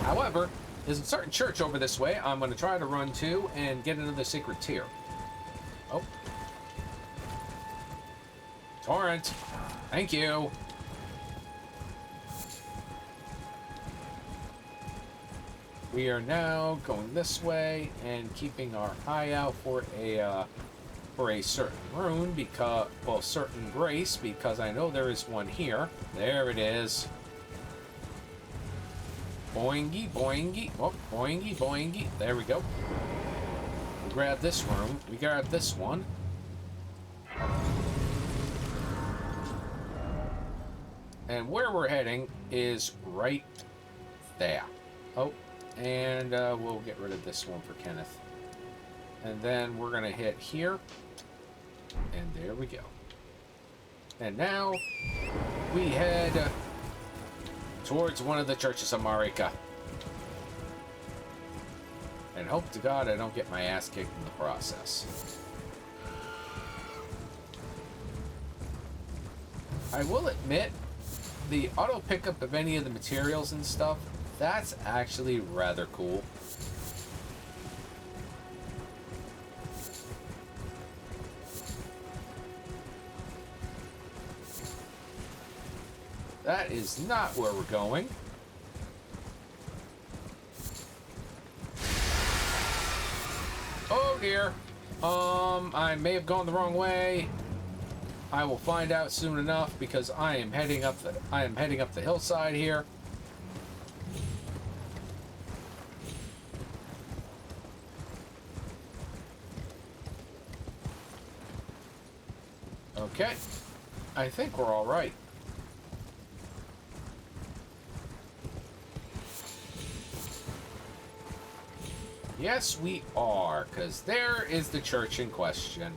However, there's a certain church over this way I'm going to try to run to and get into the sacred tier. Oh. Torrent. Thank you. We are now going this way and keeping our eye out for a certain rune, because, well, certain grace, because I know there is one here. There it is. Boingy, boingy. Oh, boingy, boingy. There we go. We grab this rune. We grab this one. And where we're heading is right there. Oh, and we'll get rid of this one for Kenneth. And then we're going to hit here. And there we go. And now we head towards one of the churches of Marika. And hope to God I don't get my ass kicked in the process. I will admit, the auto pickup of any of the materials and stuff, that's actually rather cool. That is not where we're going. Oh dear. I may have gone the wrong way. I will find out soon enough, because I am heading up the hillside here. Okay. I think we're all right. Yes, we are, because there is the church in question.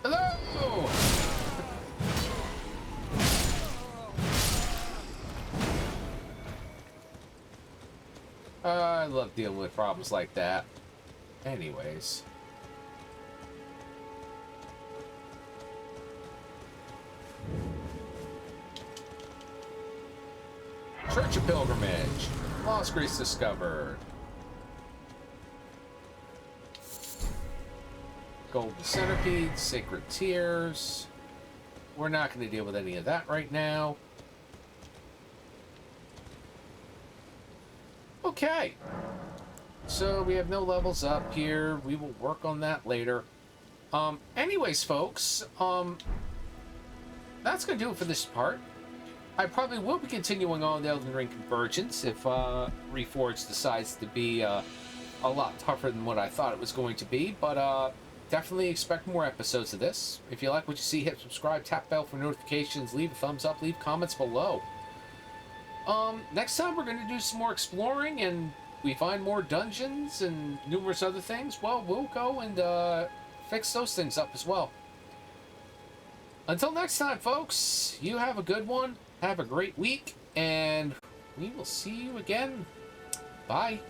Hello! I love dealing with problems like that. Anyways. Church of Pilgrimage. Lost Grace discovered. Golden Centipede, Sacred Tears. We're not going to deal with any of that right now. Okay. So we have no levels up here. We will work on that later. Anyways, folks, that's going to do it for this part. I probably will be continuing on the Elden Ring Convergence if Reforged decides to be a lot tougher than what I thought it was going to be, but definitely expect more episodes of this. If you like what you see, hit subscribe, tap bell for notifications, leave a thumbs up, leave comments below. Next time we're going to do some more exploring, and we find more dungeons and numerous other things. Well, we'll go and fix those things up as well. Until next time, folks, you have a good one. Have a great week, and we will see you again. Bye.